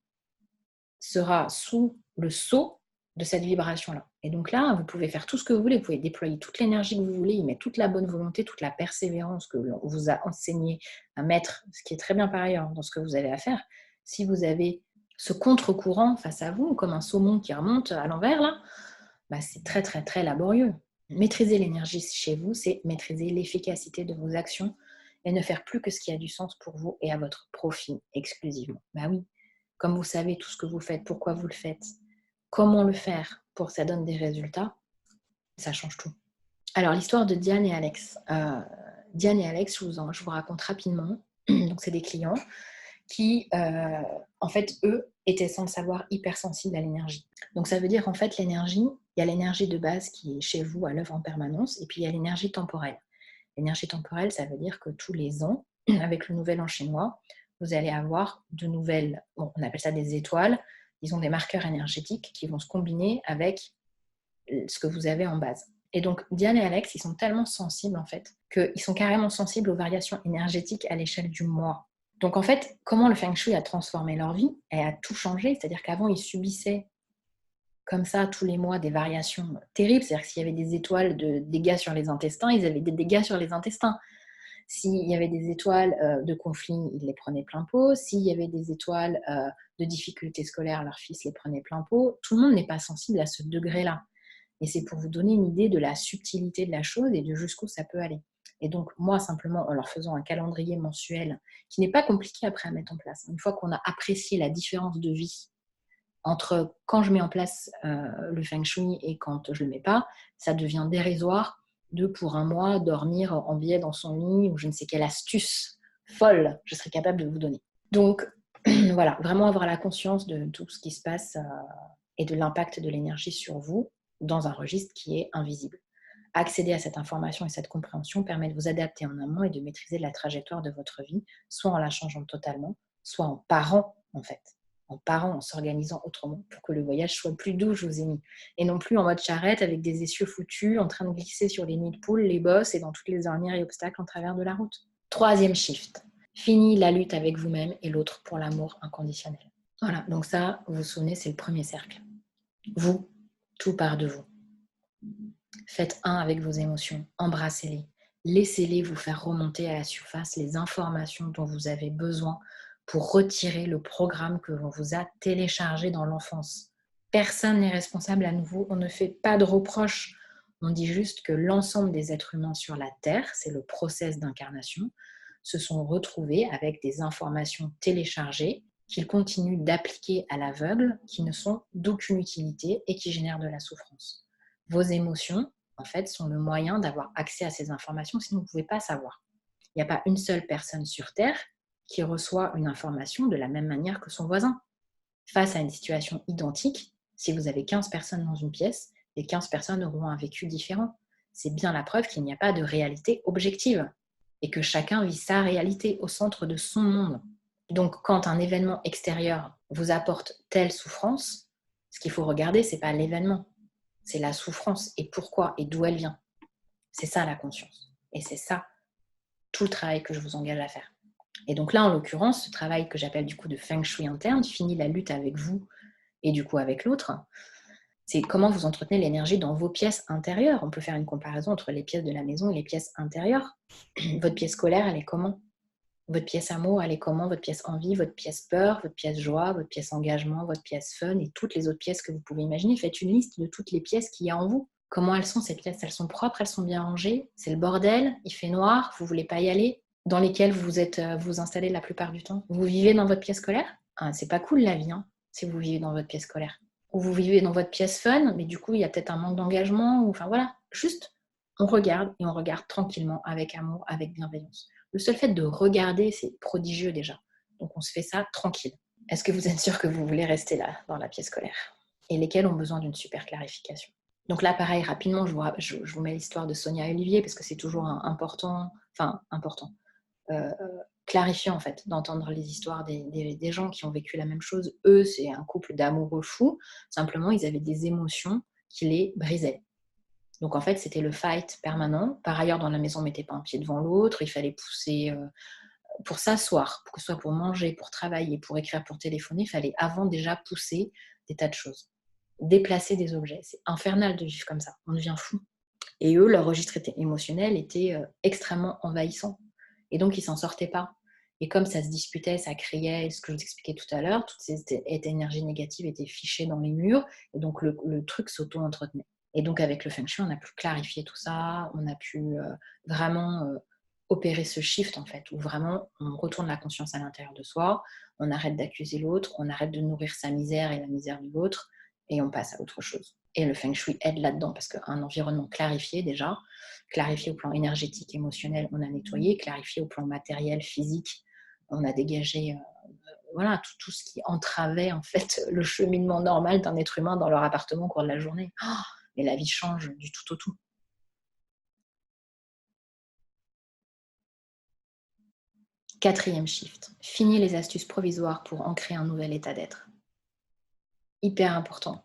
sera sous le sceau de cette vibration-là. Et donc là, vous pouvez faire tout ce que vous voulez, vous pouvez déployer toute l'énergie que vous voulez, y mettre toute la bonne volonté, toute la persévérance que l'on vous a enseigné à mettre, ce qui est très bien par ailleurs dans ce que vous avez à faire. Si vous avez ce contre-courant face à vous, comme un saumon qui remonte à l'envers, là, bah c'est très très très laborieux. Maîtriser l'énergie chez vous, c'est maîtriser l'efficacité de vos actions et ne faire plus que ce qui a du sens pour vous et à votre profit exclusivement. Bah oui, comme vous savez tout ce que vous faites, pourquoi vous le faites, comment le faire pour que ça donne des résultats, ça change tout. Alors l'histoire de Diane et Alex. Diane et Alex, je vous raconte rapidement. Donc c'est des clients qui, en fait, eux, étaient sans le savoir hypersensibles à l'énergie. Donc ça veut dire, en fait, l'énergie, il y a l'énergie de base qui est chez vous à l'œuvre en permanence, et puis il y a l'énergie temporelle. L'énergie temporelle, ça veut dire que tous les ans, avec le nouvel an chinois, vous allez avoir de nouvelles, bon, on appelle ça des étoiles, disons des marqueurs énergétiques qui vont se combiner avec ce que vous avez en base. Et donc, Diane et Alex, ils sont tellement sensibles, en fait, qu'ils sont carrément sensibles aux variations énergétiques à l'échelle du mois. Donc, en fait, comment le Feng Shui a transformé leur vie et a tout changé, c'est-à-dire qu'avant, ils subissaient comme ça, tous les mois, des variations terribles. C'est-à-dire que s'il y avait des étoiles de dégâts sur les intestins, ils avaient des dégâts sur les intestins. S'il y avait des étoiles de conflit, ils les prenaient plein pot. S'il y avait des étoiles de difficultés scolaires, leur fils les prenait plein pot. Tout le monde n'est pas sensible à ce degré-là. Et c'est pour vous donner une idée de la subtilité de la chose et de jusqu'où ça peut aller. Et donc, moi, simplement, en leur faisant un calendrier mensuel, qui n'est pas compliqué après à mettre en place, une fois qu'on a apprécié la différence de vie entre quand je mets en place le Feng Shui et quand je ne le mets pas, ça devient dérisoire de, pour un mois, dormir en biais dans son lit ou je ne sais quelle astuce folle je serais capable de vous donner. Donc, voilà, vraiment avoir la conscience de tout ce qui se passe et de l'impact de l'énergie sur vous dans un registre qui est invisible. Accéder à cette information et cette compréhension permet de vous adapter en amont et de maîtriser la trajectoire de votre vie, soit en la changeant totalement, soit en parant, en fait. En parant, en s'organisant autrement pour que le voyage soit plus doux, je vous ai mis. Et non plus en mode charrette avec des essieux foutus, en train de glisser sur les nids de poules, les bosses et dans toutes les ornières et obstacles en travers de la route. 3e shift. Fini la lutte avec vous-même et l'autre pour l'amour inconditionnel. Voilà, donc ça, vous vous souvenez, c'est le premier cercle. Vous, tout part de vous. Faites un avec vos émotions, embrassez-les. Laissez-les vous faire remonter à la surface les informations dont vous avez besoin pour retirer le programme que l'on vous a téléchargé dans l'enfance. Personne n'est responsable à nouveau, on ne fait pas de reproches. On dit juste que l'ensemble des êtres humains sur la Terre, c'est le process d'incarnation, se sont retrouvés avec des informations téléchargées qu'ils continuent d'appliquer à l'aveugle, qui ne sont d'aucune utilité et qui génèrent de la souffrance. Vos émotions, en fait, sont le moyen d'avoir accès à ces informations, sinon vous ne pouvez pas savoir. Il n'y a pas une seule personne sur Terre qui reçoit une information de la même manière que son voisin. Face à une situation identique, si vous avez 15 personnes dans une pièce, les 15 personnes auront un vécu différent. C'est bien la preuve qu'il n'y a pas de réalité objective et que chacun vit sa réalité au centre de son monde. Donc, quand un événement extérieur vous apporte telle souffrance, ce qu'il faut regarder, ce n'est pas l'événement, C'est la souffrance et pourquoi et d'où elle vient. C'est ça la conscience. Et c'est ça tout le travail que je vous engage à faire. Et donc là, en l'occurrence, ce travail que j'appelle du coup de feng shui interne, finit la lutte avec vous et du coup avec l'autre. C'est comment vous entretenez l'énergie dans vos pièces intérieures. On peut faire une comparaison entre les pièces de la maison et les pièces intérieures. Votre pièce scolaire, elle est comment? Votre pièce amour, elle est comment? Votre pièce envie, votre pièce peur, votre pièce joie, votre pièce engagement, votre pièce fun et toutes les autres pièces que vous pouvez imaginer. Faites une liste de toutes les pièces qu'il y a en vous. Comment elles sont ces pièces? Elles sont propres, elles sont bien rangées? C'est le bordel? Il fait noir? Vous ne voulez pas y aller? Dans lesquelles vous installez la plupart du temps? Vous vivez dans votre pièce scolaire? Ah, c'est pas cool la vie, hein, si vous vivez dans votre pièce scolaire. Ou vous vivez dans votre pièce fun, mais du coup, il y a peut-être un manque d'engagement. Ou, enfin voilà, juste, on regarde et on regarde tranquillement, avec amour, avec bienveillance. Le seul fait de regarder, c'est prodigieux déjà. Donc, on se fait ça tranquille. Est-ce que vous êtes sûr que vous voulez rester là, dans la pièce scolaire? Et lesquelles ont besoin d'une super clarification. Donc là, pareil, rapidement, je vous mets l'histoire de Sonia et Olivier, parce que c'est toujours important, euh, clarifiant en fait, d'entendre les histoires des gens qui ont vécu la même chose. Eux, c'est un couple d'amoureux fous. Simplement, ils avaient des émotions qui les brisaient. Donc en fait, c'était le fight permanent. Par ailleurs, dans la maison, on ne mettait pas un pied devant l'autre. Il fallait pousser pour s'asseoir, que ce soit pour manger, pour travailler, pour écrire, pour téléphoner. Il fallait avant déjà pousser des tas de choses. Déplacer des objets. C'est infernal de vivre comme ça. On devient fou. Et eux, leur registre émotionnel était extrêmement envahissant. Et donc, ils ne s'en sortaient pas. Et comme ça se disputait, ça criait, ce que je vous expliquais tout à l'heure, toutes ces énergies négatives étaient fichées dans les murs. Et donc, le truc s'auto-entretenait. Et donc, avec le Feng Shui, on a pu clarifier tout ça. On a pu vraiment opérer ce shift, en fait, où vraiment, on retourne la conscience à l'intérieur de soi. On arrête d'accuser l'autre. On arrête de nourrir sa misère et la misère de l'autre. Et on passe à autre chose. Et le Feng Shui aide là-dedans, parce qu'un environnement clarifié déjà, clarifié au plan énergétique, émotionnel, on a nettoyé, clarifié au plan matériel, physique, on a dégagé voilà, tout ce qui entravait en fait le cheminement normal d'un être humain dans leur appartement au cours de la journée. Oh, mais la vie change du tout au tout. Quatrième shift, fini les astuces provisoires pour ancrer un nouvel état d'être. Hyper important,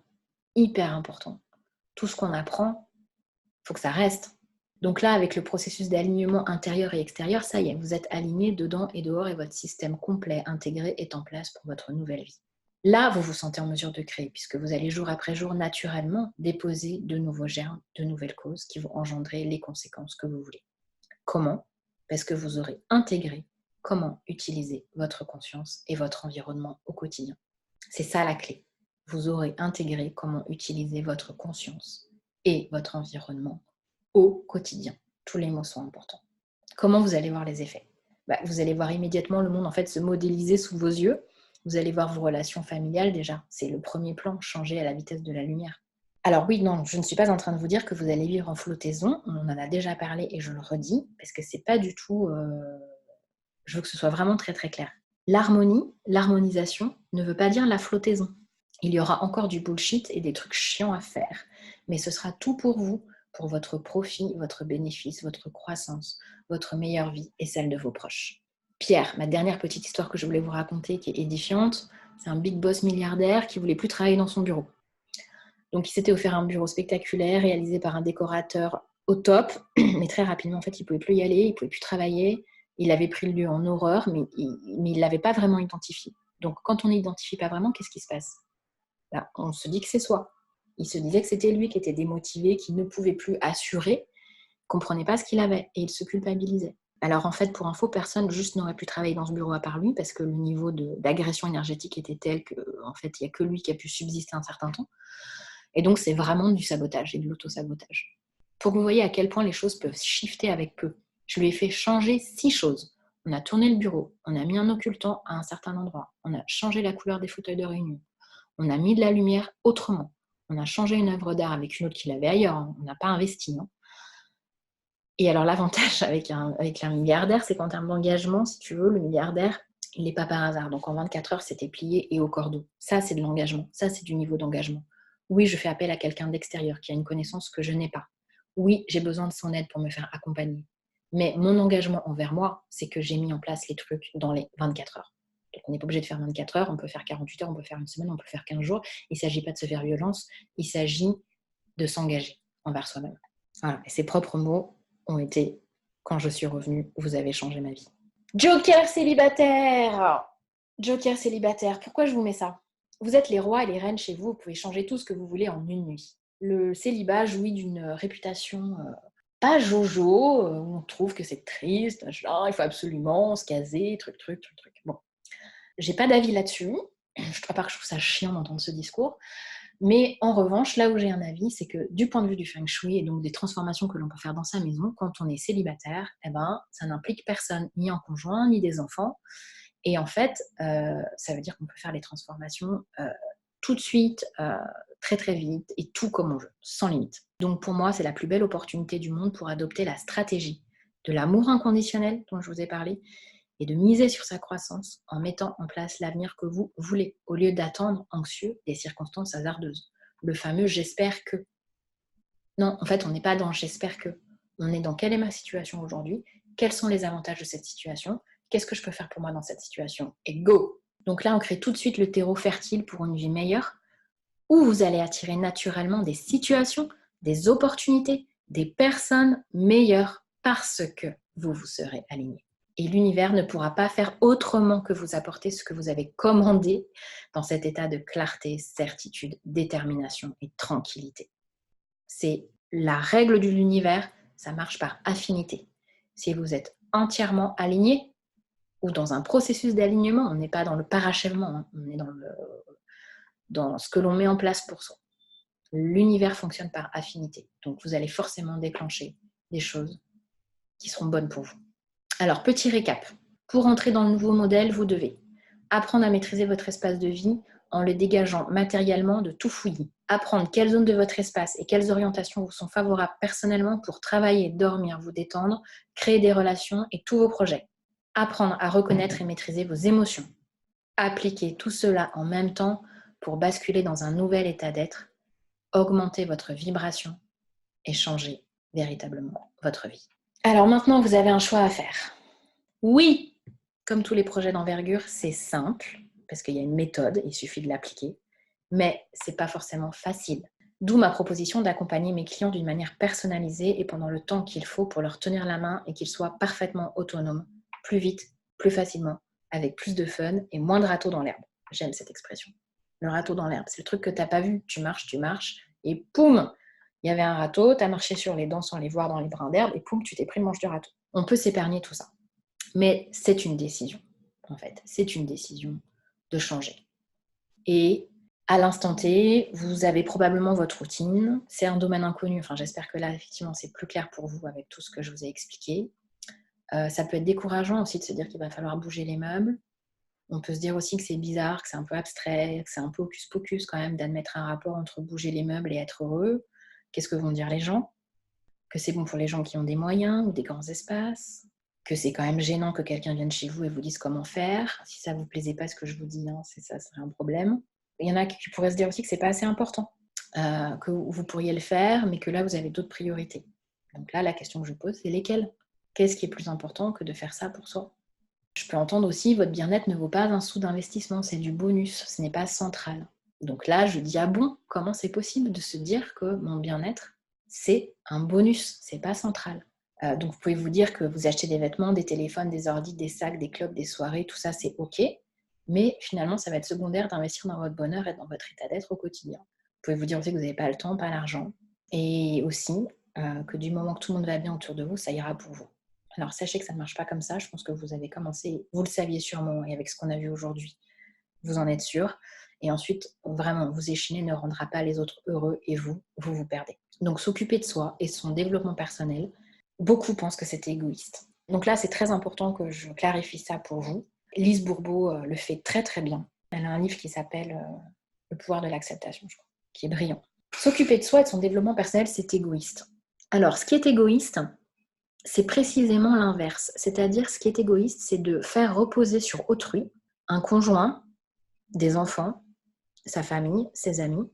hyper important. Tout ce qu'on apprend, il faut que ça reste. Donc là, avec le processus d'alignement intérieur et extérieur, ça y est, vous êtes aligné dedans et dehors et votre système complet, intégré, est en place pour votre nouvelle vie. Là, vous vous sentez en mesure de créer, puisque vous allez jour après jour naturellement déposer de nouveaux germes, de nouvelles causes qui vont engendrer les conséquences que vous voulez. Comment? Parce que vous aurez intégré comment utiliser votre conscience et votre environnement au quotidien. C'est ça la clé. Vous aurez intégré comment utiliser votre conscience et votre environnement au quotidien. Tous les mots sont importants. Comment vous allez voir les effets? Vous allez voir immédiatement le monde en fait se modéliser sous vos yeux. Vous allez voir vos relations familiales déjà. C'est le premier plan, changer à la vitesse de la lumière. Alors oui, non, je ne suis pas en train de vous dire que vous allez vivre en flottaison. On en a déjà parlé et je le redis parce que c'est pas du tout... je veux que ce soit vraiment très très clair. L'harmonie, l'harmonisation ne veut pas dire la flottaison. Il y aura encore du bullshit et des trucs chiants à faire. Mais ce sera tout pour vous, pour votre profit, votre bénéfice, votre croissance, votre meilleure vie et celle de vos proches. Pierre, ma dernière petite histoire que je voulais vous raconter qui est édifiante, c'est un big boss milliardaire qui voulait plus travailler dans son bureau. Donc il s'était offert un bureau spectaculaire réalisé par un décorateur au top, mais très rapidement en fait il ne pouvait plus y aller, il ne pouvait plus travailler. Il avait pris le lieu en horreur, mais il ne l'avait pas vraiment identifié. Donc quand on n'identifie pas vraiment, qu'est-ce qui se passe? On se dit que c'est soi. Il se disait que c'était lui qui était démotivé, qui ne pouvait plus assurer, ne comprenait pas ce qu'il avait et il se culpabilisait. Alors en fait, pour info, personne juste n'aurait pu travailler dans ce bureau à part lui parce que le niveau d'agression énergétique était tel qu'en fait, il n'y a que lui qui a pu subsister un certain temps. Et donc, c'est vraiment du sabotage et de l'auto-sabotage. Pour que vous voyez à quel point les choses peuvent shifter avec peu. Je lui ai fait changer 6 choses. On a tourné le bureau, on a mis un occultant à un certain endroit, on a changé la couleur des fauteuils de réunion, on a mis de la lumière autrement, on a changé une œuvre d'art avec une autre qu'il avait ailleurs, on n'a pas investi. Non. Et alors l'avantage avec un milliardaire, c'est qu'en termes d'engagement, si tu veux, le milliardaire, il n'est pas par hasard. Donc en 24 heures, c'était plié et au cordeau. Ça, c'est de l'engagement. Ça, c'est du niveau d'engagement. Oui, je fais appel à quelqu'un d'extérieur qui a une connaissance que je n'ai pas. Oui, j'ai besoin de son aide pour me faire accompagner. Mais mon engagement envers moi, c'est que j'ai mis en place les trucs dans les 24 heures. Donc on n'est pas obligé de faire 24 heures, on peut faire 48 heures, on peut faire une semaine, on peut faire 15 jours. Il ne s'agit pas de se faire violence, il s'agit de s'engager envers soi-même. Voilà. Et ses propres mots ont été « Quand je suis revenue, vous avez changé ma vie ». Joker célibataire! Joker célibataire, pourquoi je vous mets ça? Vous êtes les rois et les reines chez vous, vous pouvez changer tout ce que vous voulez en une nuit. Le célibat jouit d'une réputation pas jojo, où on trouve que c'est triste, genre, il faut absolument se caser, truc. Bon, j'ai pas d'avis là-dessus, à part que je trouve ça chiant d'entendre ce discours. Mais en revanche, là où j'ai un avis, c'est que du point de vue du feng shui et donc des transformations que l'on peut faire dans sa maison, quand on est célibataire, eh ben, ça n'implique personne, ni en conjoint, ni des enfants. Et en fait, ça veut dire qu'on peut faire les transformations tout de suite, très très vite, et tout comme on veut, sans limite. Donc pour moi, c'est la plus belle opportunité du monde pour adopter la stratégie de l'amour inconditionnel dont je vous ai parlé, et de miser sur sa croissance en mettant en place l'avenir que vous voulez, au lieu d'attendre anxieux des circonstances hasardeuses. Le fameux « j'espère que ». Non, en fait, on n'est pas dans « j'espère que ». On est dans « quelle est ma situation aujourd'hui ? Quels sont les avantages de cette situation ? Qu'est-ce que je peux faire pour moi dans cette situation ? Et go ! Donc là, on crée tout de suite le terreau fertile pour une vie meilleure, où vous allez attirer naturellement des situations, des opportunités, des personnes meilleures parce que vous vous serez aligné. Et l'univers ne pourra pas faire autrement que vous apporter ce que vous avez commandé dans cet état de clarté, certitude, détermination et tranquillité. C'est la règle de l'univers, ça marche par affinité. Si vous êtes entièrement aligné ou dans un processus d'alignement, on n'est pas dans le parachèvement, hein, on est dans ce que l'on met en place pour soi. L'univers fonctionne par affinité, donc vous allez forcément déclencher des choses qui seront bonnes pour vous. Alors, petit récap. Pour entrer dans le nouveau modèle, vous devez apprendre à maîtriser votre espace de vie en le dégageant matériellement de tout fouillis. Apprendre quelles zones de votre espace et quelles orientations vous sont favorables personnellement pour travailler, dormir, vous détendre, créer des relations et tous vos projets. Apprendre à reconnaître et maîtriser vos émotions. Appliquer tout cela en même temps pour basculer dans un nouvel état d'être, augmenter votre vibration et changer véritablement votre vie. Alors maintenant, vous avez un choix à faire. Oui, comme tous les projets d'envergure, c'est simple, parce qu'il y a une méthode, il suffit de l'appliquer, mais ce n'est pas forcément facile. D'où ma proposition d'accompagner mes clients d'une manière personnalisée et pendant le temps qu'il faut pour leur tenir la main et qu'ils soient parfaitement autonomes, plus vite, plus facilement, avec plus de fun et moins de râteaux dans l'herbe. J'aime cette expression. Le râteau dans l'herbe, c'est le truc que tu n'as pas vu. Tu marches, et poum, il y avait un râteau, tu as marché sur les dents sans les voir dans les brins d'herbe, et poum, tu t'es pris le manche du râteau. On peut s'épargner tout ça. Mais c'est une décision, en fait. C'est une décision de changer. Et à l'instant T, vous avez probablement votre routine. C'est un domaine inconnu. Enfin, j'espère que là, effectivement, c'est plus clair pour vous avec tout ce que je vous ai expliqué. Ça peut être décourageant aussi de se dire qu'il va falloir bouger les meubles. On peut se dire aussi que c'est bizarre, que c'est un peu abstrait, que c'est un peu hocus pocus quand même d'admettre un rapport entre bouger les meubles et être heureux. Qu'est-ce que vont dire les gens ? Que c'est bon pour les gens qui ont des moyens ou des grands espaces ? Que c'est quand même gênant que quelqu'un vienne chez vous et vous dise comment faire. Si ça ne vous plaisait pas ce que je vous dis, ça serait un problème. Il y en a qui pourraient se dire aussi que ce n'est pas assez important, que vous pourriez le faire, mais que là, vous avez d'autres priorités. Donc là, la question que je pose, c'est lesquelles ? Qu'est-ce qui est plus important que de faire ça pour soi ? Je peux entendre aussi, votre bien-être ne vaut pas un sou d'investissement, c'est du bonus, ce n'est pas central. Donc là, je dis, ah bon, comment c'est possible de se dire que mon bien-être, c'est un bonus, c'est pas central. Donc vous pouvez vous dire que vous achetez des vêtements, des téléphones, des ordis, des sacs, des clubs, des soirées, tout ça c'est ok, mais finalement ça va être secondaire d'investir dans votre bonheur et dans votre état d'être au quotidien. Vous pouvez vous dire aussi que vous n'avez pas le temps, pas l'argent, et aussi que du moment que tout le monde va bien autour de vous, ça ira pour vous. Alors sachez que ça ne marche pas comme ça, je pense que vous avez commencé, vous le saviez sûrement, et avec ce qu'on a vu aujourd'hui, vous en êtes sûr. Et ensuite, vraiment, vous échiner ne rendra pas les autres heureux et vous vous perdez. Donc s'occuper de soi et de son développement personnel, beaucoup pensent que c'est égoïste. Donc là, c'est très important que je clarifie ça pour vous. Lise Bourbeau le fait très très bien. Elle a un livre qui s'appelle Le pouvoir de l'acceptation, je crois, qui est brillant. S'occuper de soi et de son développement personnel, c'est égoïste. Alors, ce qui est égoïste, c'est précisément l'inverse. C'est-à-dire, ce qui est égoïste, c'est de faire reposer sur autrui, un conjoint, des enfants, sa famille, ses amis,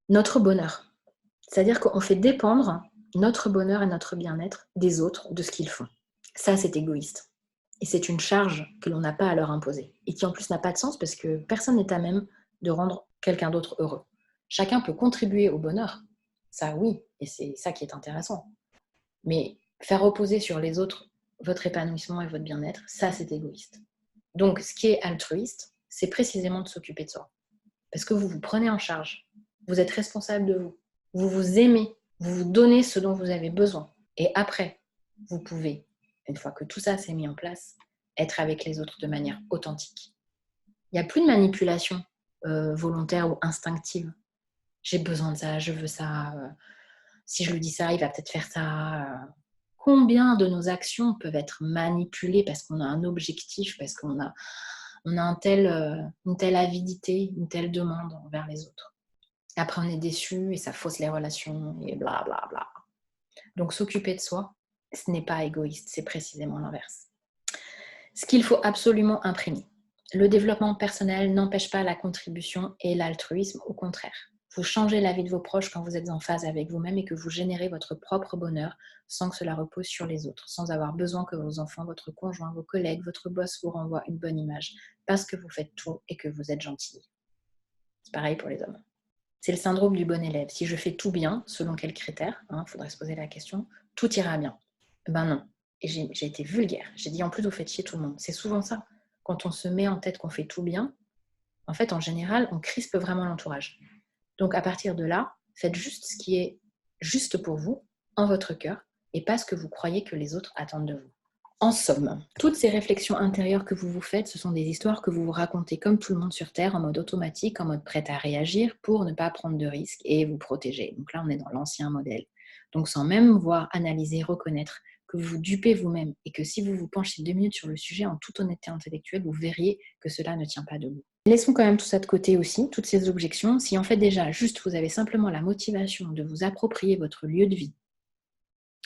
notre bonheur. C'est-à-dire qu'on fait dépendre notre bonheur et notre bien-être des autres, de ce qu'ils font. Ça, c'est égoïste. Et c'est une charge que l'on n'a pas à leur imposer. Et qui en plus n'a pas de sens parce que personne n'est à même de rendre quelqu'un d'autre heureux. Chacun peut contribuer au bonheur, Ça, oui, et c'est ça qui est intéressant. Mais faire reposer sur les autres votre épanouissement et votre bien-être, ça, c'est égoïste. Donc, ce qui est altruiste, c'est précisément de s'occuper de soi. Parce que vous vous prenez en charge. Vous êtes responsable de vous. Vous vous aimez. Vous vous donnez ce dont vous avez besoin. Et après, vous pouvez, une fois que tout ça s'est mis en place, être avec les autres de manière authentique. Il n'y a plus de manipulation volontaire ou instinctive. J'ai besoin de ça, je veux ça. Si je lui dis ça, il va peut-être faire ça. Combien de nos actions peuvent être manipulées parce qu'on a un objectif, parce qu'on a une telle avidité, une telle demande envers les autres. Après, on est déçu et ça fausse les relations et blablabla. Bla bla. Donc, s'occuper de soi, ce n'est pas égoïste, c'est précisément l'inverse. Ce qu'il faut absolument imprimer. Le développement personnel n'empêche pas la contribution et l'altruisme, au contraire. Vous changez la vie de vos proches quand vous êtes en phase avec vous-même et que vous générez votre propre bonheur sans que cela repose sur les autres, sans avoir besoin que vos enfants, votre conjoint, vos collègues, votre boss vous renvoient une bonne image, parce que vous faites tout et que vous êtes gentil. C'est pareil pour les hommes. C'est le syndrome du bon élève. Si je fais tout bien, selon quels critères, faudrait se poser la question, tout ira bien. Ben non. Et j'ai été vulgaire. J'ai dit en plus, vous faites chier tout le monde. C'est souvent ça. Quand on se met en tête qu'on fait tout bien, en fait, en général, on crispe vraiment l'entourage. Donc, à partir de là, faites juste ce qui est juste pour vous, en votre cœur, et pas ce que vous croyez que les autres attendent de vous. En somme, toutes ces réflexions intérieures que vous vous faites, ce sont des histoires que vous vous racontez comme tout le monde sur Terre, en mode automatique, en mode prête à réagir pour ne pas prendre de risques et vous protéger. Donc là, on est dans l'ancien modèle. Donc sans même voir, analyser, reconnaître que vous vous dupez vous-même et que si vous vous penchez 2 minutes sur le sujet en toute honnêteté intellectuelle, vous verriez que cela ne tient pas debout. Laissons quand même tout ça de côté aussi, toutes ces objections. Si en fait déjà, juste vous avez simplement la motivation de vous approprier votre lieu de vie,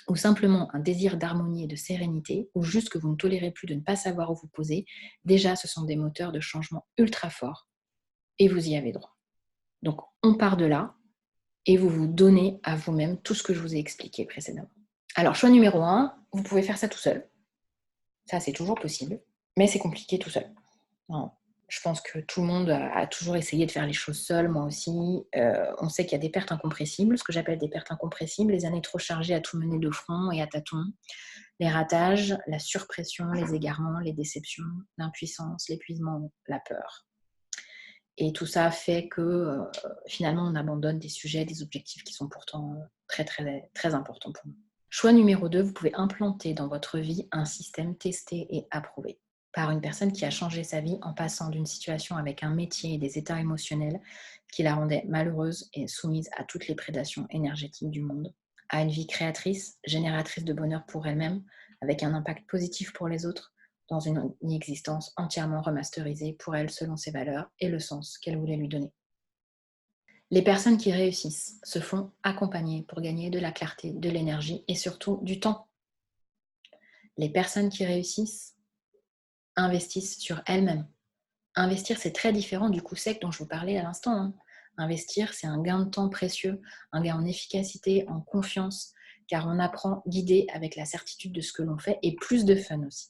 ou simplement un désir d'harmonie et de sérénité, ou juste que vous ne tolérez plus de ne pas savoir où vous poser, déjà ce sont des moteurs de changement ultra forts et vous y avez droit. Donc on part de là et vous vous donnez à vous-même tout ce que je vous ai expliqué précédemment. Alors choix numéro 1, vous pouvez faire ça tout seul. Ça c'est toujours possible, mais c'est compliqué tout seul. Non. Je pense que tout le monde a toujours essayé de faire les choses seul, moi aussi. On sait qu'il y a des pertes incompressibles, ce que j'appelle des pertes incompressibles, les années trop chargées à tout mener de front et à tâtons, les ratages, la surpression, les égarements, les déceptions, l'impuissance, l'épuisement, la peur. Et tout ça fait que finalement, on abandonne des sujets, des objectifs qui sont pourtant très, très, très importants pour nous. Choix numéro 2, vous pouvez implanter dans votre vie un système testé et approuvé par une personne qui a changé sa vie en passant d'une situation avec un métier et des états émotionnels qui la rendaient malheureuse et soumise à toutes les prédations énergétiques du monde, à une vie créatrice, génératrice de bonheur pour elle-même, avec un impact positif pour les autres, dans une existence entièrement remasterisée pour elle selon ses valeurs et le sens qu'elle voulait lui donner. Les personnes qui réussissent se font accompagner pour gagner de la clarté, de l'énergie et surtout du temps. Les personnes qui réussissent investissent sur elles-mêmes. Investir, c'est très différent du coup sec dont je vous parlais à l'instant. Investir, c'est un gain de temps précieux, un gain en efficacité, en confiance, car on apprend guidé avec la certitude de ce que l'on fait et plus de fun aussi.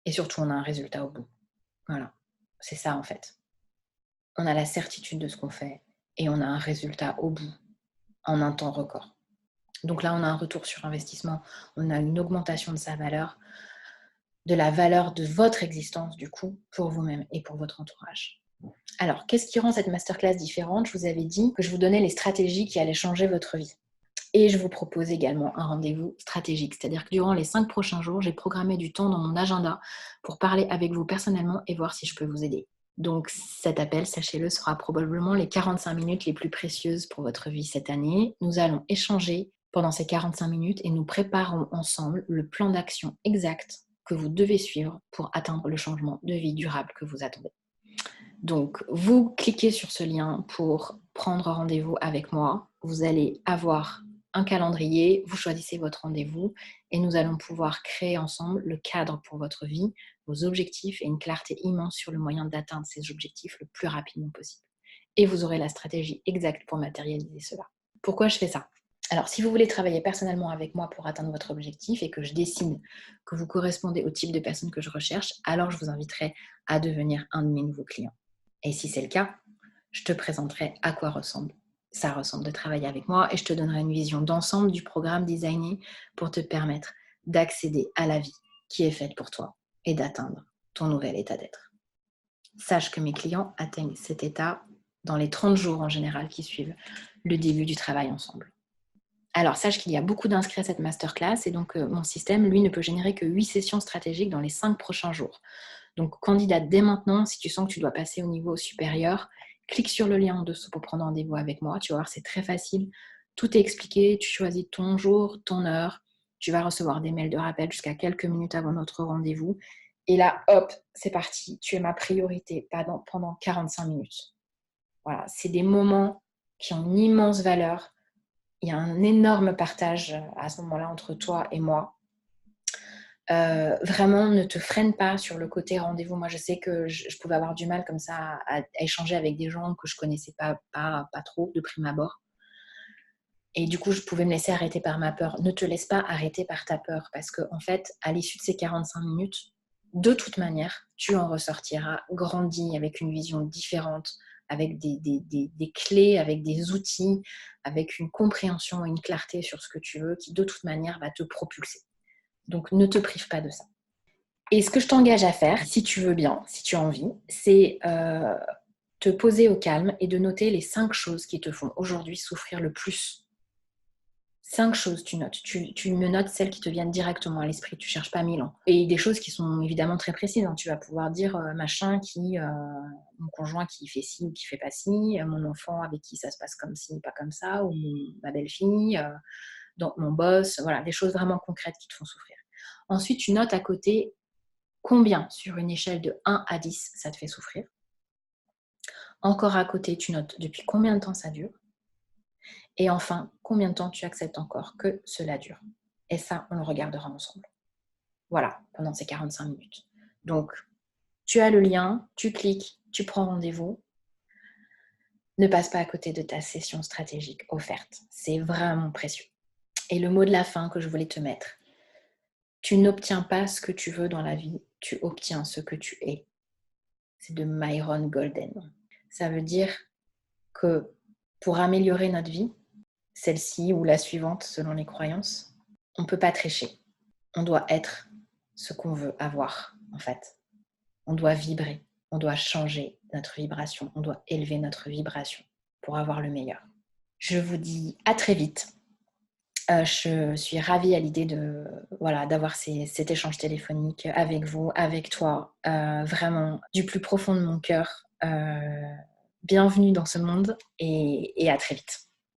Et surtout, on a un résultat au bout. Voilà, c'est ça en fait. On a la certitude de ce qu'on fait et on a un résultat au bout en un temps record. Donc là, on a un retour sur investissement, on a une augmentation de sa valeur, de la valeur de votre existence du coup pour vous-même et pour votre entourage. Alors, qu'est-ce qui rend cette masterclass différente? Je vous avais dit que je vous donnais les stratégies qui allaient changer votre vie. Et je vous propose également un rendez-vous stratégique. C'est-à-dire que durant les 5 prochains jours, j'ai programmé du temps dans mon agenda pour parler avec vous personnellement et voir si je peux vous aider. Donc cet appel, sachez-le, sera probablement les 45 minutes les plus précieuses pour votre vie cette année. Nous allons échanger pendant ces 45 minutes et nous préparons ensemble le plan d'action exact que vous devez suivre pour atteindre le changement de vie durable que vous attendez. Donc, vous cliquez sur ce lien pour prendre rendez-vous avec moi. Vous allez avoir un calendrier, vous choisissez votre rendez-vous et nous allons pouvoir créer ensemble le cadre pour votre vie, vos objectifs et une clarté immense sur le moyen d'atteindre ces objectifs le plus rapidement possible. Et vous aurez la stratégie exacte pour matérialiser cela. Pourquoi je fais ça? Alors, si vous voulez travailler personnellement avec moi pour atteindre votre objectif et que je décide que vous correspondez au type de personne que je recherche, alors je vous inviterai à devenir un de mes nouveaux clients. Et si c'est le cas, je te présenterai à quoi ressemblent ça ressemble de travailler avec moi et je te donnerai une vision d'ensemble du programme designé pour te permettre d'accéder à la vie qui est faite pour toi et d'atteindre ton nouvel état d'être. Sache que mes clients atteignent cet état dans les 30 jours en général qui suivent le début du travail ensemble. Alors, sache qu'il y a beaucoup d'inscrits à cette masterclass et donc mon système, lui, ne peut générer que 8 sessions stratégiques dans les 5 prochains jours. Donc, candidate dès maintenant, si tu sens que tu dois passer au niveau supérieur, clique sur le lien en dessous pour prendre rendez-vous avec moi. Tu vas voir, c'est très facile. Tout est expliqué. Tu choisis ton jour, ton heure. Tu vas recevoir des mails de rappel jusqu'à quelques minutes avant notre rendez-vous. Et là, hop, c'est parti. Tu es ma priorité pendant 45 minutes. Voilà, c'est des moments qui ont une immense valeur. Il y a un énorme partage à ce moment-là entre toi et moi. Vraiment, ne te freine pas sur le côté rendez-vous. Moi, je sais que je pouvais avoir du mal comme ça à échanger avec des gens que je connaissais pas trop de prime abord. Et du coup, je pouvais me laisser arrêter par ma peur. Ne te laisse pas arrêter par ta peur parce qu'en fait, à l'issue de ces 45 minutes, de toute manière, tu en ressortiras grandi avec une vision différente, avec des clés, avec des outils, avec une compréhension et une clarté sur ce que tu veux qui, de toute manière, va te propulser. Donc, ne te prive pas de ça. Et ce que je t'engage à faire, si tu veux bien, si tu as envie, c'est te poser au calme et de noter les 5 choses qui te font aujourd'hui souffrir le plus. 5 choses, tu notes. Tu me notes celles qui te viennent directement à l'esprit. Tu ne cherches pas 1000 ans. Et des choses qui sont évidemment très précises. Hein. Tu vas pouvoir dire machin mon conjoint qui fait ci ou qui fait pas ci, mon enfant avec qui ça se passe comme ci, pas comme ça, ou ma belle-fille, donc mon boss. Voilà, des choses vraiment concrètes qui te font souffrir. Ensuite, tu notes à côté combien, sur une échelle de 1 à 10, ça te fait souffrir. Encore à côté, tu notes depuis combien de temps ça dure. Et enfin, combien de temps tu acceptes encore que cela dure. Et ça, on le regardera ensemble. Voilà, pendant ces 45 minutes. Donc, tu as le lien, tu cliques, tu prends rendez-vous. Ne passe pas à côté de ta session stratégique offerte. C'est vraiment précieux. Et le mot de la fin que je voulais te mettre, tu n'obtiens pas ce que tu veux dans la vie, tu obtiens ce que tu es. C'est de Myron Golden. Ça veut dire que pour améliorer notre vie, celle-ci ou la suivante selon les croyances, on ne peut pas tricher. On doit être ce qu'on veut avoir, en fait. On doit vibrer, on doit changer notre vibration, on doit élever notre vibration pour avoir le meilleur. Je vous dis à très vite. Je suis ravie à l'idée d'avoir cet échange téléphonique avec vous, avec toi, vraiment du plus profond de mon cœur. Bienvenue dans ce monde et à très vite.